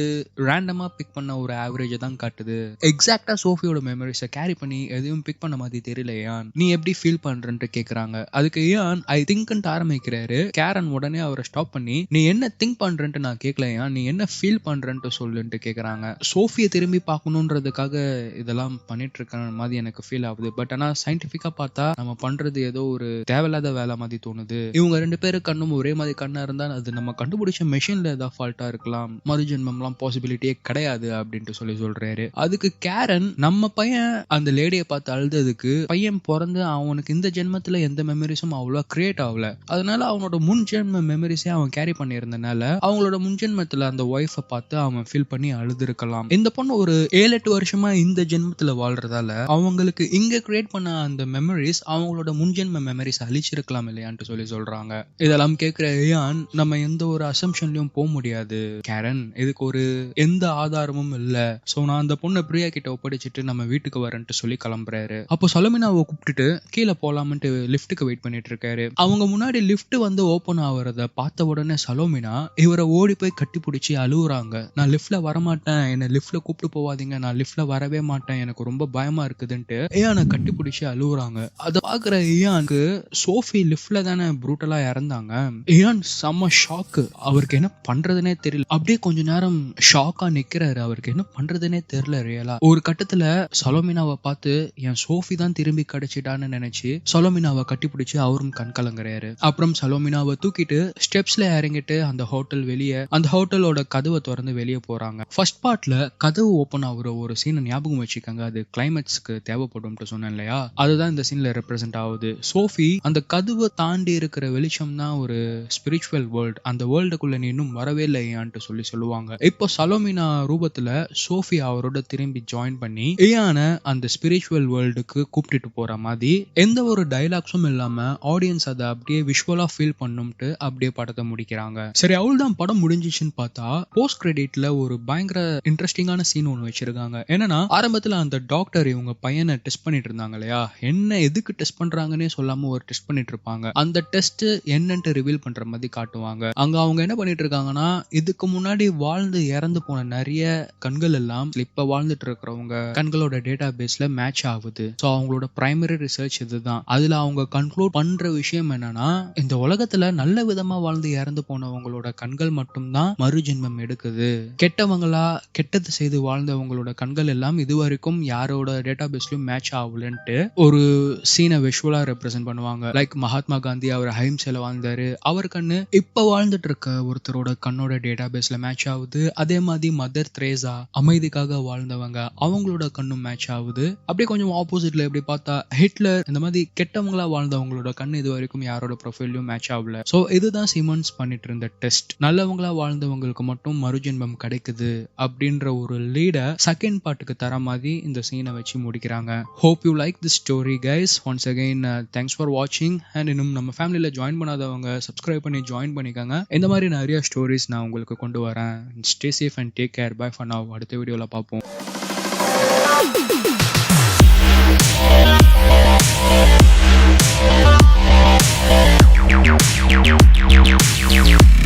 ரேண்டமா பிக் பண்ண ஒரு ஆவரேஜ் தான் காட்டுது. எக்ஸாக்டா சோஃபியோட மெமரிஸை கேரி பண்ணி எதையும் பிக் பண்ண மாதிரி தெரியல. யான் நீ எப்படி ஃபீல் பண்றன்ட்டு கேக்குறாங்க. அதுக்கு யான் ஐ திங்க்ன்ட்டு ஆரம்பிக்கிறாரு. கேரன் உடனே அவரை ஸ்டாப் பண்ணி நீ என்ன திங்க் பண்றன்ட்டு நான் கேட்கலையா, நீ என்ன ஃபீல் பண்றன்ட்டு சொல்லுன்ட்டு கேக்குறாங்க. சோஃபியை திரும்பி பார்க்கணுன்றதுக்காக இதெல்லாம் பண்ணிட்டு இருக்க மாதிரி எனக்கு ஃபீல் ஆகுது. பட் ஆனா சயின்டிபிக்கா பார்த்தா நம்ம பண்றது ஏதோ ஒரு தேவையில்லாத வேலை மாதிரி தோணுது. இவங்க 2 பேரும் கண்ணும் ஒரே மாதிரி கண்ணா இருந்தா அது நம்ம கண்டுபிடிச்ச மெஷின்ல ஏதாவது ஃபால்ட்டா இருக்கலாம், மறுஜென்மம்லாம் பாசிபிலிட்டியே கிடையாது அப்படின்ட்டு சொல்றாரு. அதுக்கு கேரன் நம்ம பையன் அந்த லேடியை பார்த்து அழுததுக்கு பையன் பிறந்து அவனுக்கு இந்த ஜென்மத்துல எந்த மெமரிஸும் அவ்வளோ கிரியேட் ஆகல, அதனால அவனோட முன் ஜென்ம மெமரிஸே அவன் கேரி பண்ணியிருந்தனால அவங்களோட முன்ஜென்மத்துல அந்த ஒய்ஃபை பார்த்து அவன் ஃபீல் பண்ணி அழுதுருக்கலாம். இந்த பொண்ணு ஒரு 7-8 வருஷமா இந்த ஜென்மத்துல வாழ்றதால அவங்களுக்கு இங்க கிரியேட் பண்ண அந்த மெமரிஸ் அவங்களோட முன்ஜென்ம மெமரிஸ் அழிச்சிருக்கலாம் இல்லையான்ட்டு சொல்றாங்க. இதெல்லாம் கேட்கிற ஏன் நம்ம எந்த ஒரு அசம்ஷன்லயும் போக முடியாது கேரன், இதுக்கு ஒரு எந்த ஆதாரமும் இல்ல. சோ நான் அந்த பொண்ணை பிரியா கிட்ட ஒப்படைச்சிட்டு நம்ம வீட்டுக்கு வரேன்ட்டு சொல்லி கிளம்புறாரு. அப்போ சலோமினாவை கூப்பிட்டுட்டு கீழே போலாம்ட்டு லிஃப்ட்டுக்கு வெயிட் பண்ணிட்டு இருக்காரு. அவங்க முன்னாடி லிஃப்ட் வந்து ஓபன் ஆகுறத பார்த்த உடனே சலோமினா இவரை ஓடி போய் கட்டி பிடிச்சி அழுகுறாங்க. நான் லிஃப்ட்ல வரமாட்டேன், என்ன லிஃப்ட்ல கூப்பிட்டு போவாதீங்க, நான் லிஃப்ட்ல வரவே மாட்டேன், எனக்கு ரொம்ப பயமா இருக்குதுன்ட்டு ஏனை கட்டி பிடிச்சி அழுகுறாங்க. அதை பாக்குற ஏனுக்கு சோஃபி லிஃப்ட்ல தானே ப்ரூட்டலா இறந்தாங்க. ஏன் செம்ம ஷாக்கு, அவருக்கு என்ன பண்றதுனே தெரியல. அப்படியே கொஞ்ச நேரம் ஷாக்கா நிக்கிறாரு, அவருக்கு என்ன பண்றதுனே தெரியல ரியலா. ஒரு கட்டத்துல சலோமினாவை பார்த்து என் சோஃபி தான் திரும்பி கிடைச்சிட்டான்னு நினைச்சு சலோமினாவை கட்டி பிடிச்சி அவரும் கண் கலங்குறாரு. அப்புறம் சலோமினாவை தூக்கிட்டு ஸ்டெப்ஸ்ல இறங்கிட்டு அந்த ஹோட்டல் வெளியே அந்த ஹோட்டலோட கதவை திறந்து வெளியே போறாங்க. ஃபர்ஸ்ட் பார்ட்ல கதவு ஓபன் ஆகுற ஒரு சீனை ஞாபகம் வச்சுக்கோங்க, அது கிளைமேக்ஸ்க்கு தேவைப்படும் சொன்னேன் இல்லையா, அதுதான் இந்த சீன்ல ரெப்ரசென்ட் ஆகுது. சோஃபி அந்த கதவை தாண்டி இருக்கிற வெளிச்சம் தான் ஒரு ஸ்பிரிச்சுவல் வேர்ல்ட், அந்த வேர்ல்டுக்குள்ள நீ இன்னும் வரவே இல்லையான்ட்டு சொல்லுவாங்க. இப்போ சலோமினா ரூபத்துல சோஃபி அவரோட திரும்பி ஜாயின் பண்ணி லியான அந்த ஸ்பிரிச்சுவல் வேர்ல்டுக்கு கூப்பிட்டுட்டு போற மாதிரி எந்த ஒரு டைலாக்ஸும் இல்லாம ஆடியன்ஸ் அதை அப்படியே விஷுவலா ஃபீல் பண்ணும்ட்டு அப்படியே படத்தை முடிக்கிறாங்க. சரி, அவ்வளவுதான் படம் முடிஞ்சிச்சுன்னு பார்த்தா போஸ்ட் கிரெடிட்ல ஒரு பயங்கர இன்ட்ரெஸ்டிங்கான சீன் ஒன்று வச்சிருக்காங்க. என்னன்னா, ஆரம்பத்துல அந்த டாக்டர் இவங்க பையனை டெஸ்ட் பண்ணிட்டு இருந்தாங்க இல்லையா, என்ன எதுக்கு டெஸ்ட் பண்றாங்கன்னே சொல்லாம ஒரு டெஸ்ட் பண்ணிட்டு இருப்பாங்க. அந்த டெஸ்ட் என்னன்ட்டு ரிவீல் பண்ற மாதிரி காட்டுவாங்க. அங்க அவங்க என்ன பண்ணிட்டு இருக்காங்கன்னா, இதுக்கு முன்னாடி வாழ்ந்து இறந்து போன நிறைய கண்கள் எல்லாம் இப்ப வாழ்ந்துட்டு இருக்கிறவங்க கண்களோட டேட்டா பேஸ்ல மேட்ச் ஆகுது. ஸோ அவங்களோட பிரைமரி ரிசர்ச் இதுதான். அதுல அவங்க கன்க்ளூட் பண்ற விஷயம் என்னன்னா, இந்த உலகத்துல நல்ல விதமா வாழ்ந்து இறந்து போனவங்களோட கண்கள் மட்டும்தான் மறுஜென்மம் எடுக்குது. கெட்டவங்களா கெட்டது செய்து வாழ்ந்தவங்களோட கண்கள் எல்லாம் இதுவரைக்கும் யாரோட டேட்டா பேஸ்லயும் மேட்ச் ஆகலன்ட்டு ஒரு சீனை விஷுவலா ரெப்ரசென்ட் பண்ணுவாங்க. லைக் மகாத்மா காந்தி அவர் அஹிம்சையில வாழ்ந்தாரு, அவர் கண்ணு இப்ப வாழ்ந்துட்டு இருக்க ஒருத்தரோட கண்ணோட டேட்டா பேஸ்ல மேட்ச் ஆகுது. அதே மாதிரி மதர் தெரேசா அமைதிக்காக வாழ்ந்தவங்க, அவங்களோட கண்ணும் மேட்ச் ஆகுது. அப்படியே கொஞ்சம் ஆப்போசிட்ல எப்படி பார்த்தா ஹிட்லர், இந்த மாதிரி கெட்டவங்களா வாழ்ந்தவங்களோட கண்ணு இது வரைக்கும் யாரோட ப்ரொஃபைலையும் மேட்ச் ஆகல. ஸோ இதுதான் சிமன்ஸ் பண்ணிட்டு இருந்த டெஸ்ட். நல்லவங்களா வாழ்ந்தவங்களுக்கு மட்டும் மறுஜென்மம் கிடைக்குது அப்படின்ற ஒரு லீட செகண்ட் பார்ட்டுக்கு தர மாதிரி இந்த சீனை வச்சு முடிக்கிறாங்க. Hope you like this story guys. Once again thanks for வாட்சிங். அண்ட் இன்னும் நம்ம ஃபேமிலியில ஜாயின் பண்ணாதவங்க சப்ஸ்கிரைப் பண்ணி ஜாயின் பண்ணிக்கோங்க. இந்த மாதிரி நிறைய ஸ்டோரிஸ் நான் உங்களுக்கு கொண்டு வரேன். Stay safe and take care. Bye for now. அடுத்த வீடியோல பார்ப்போம். We'll be right back.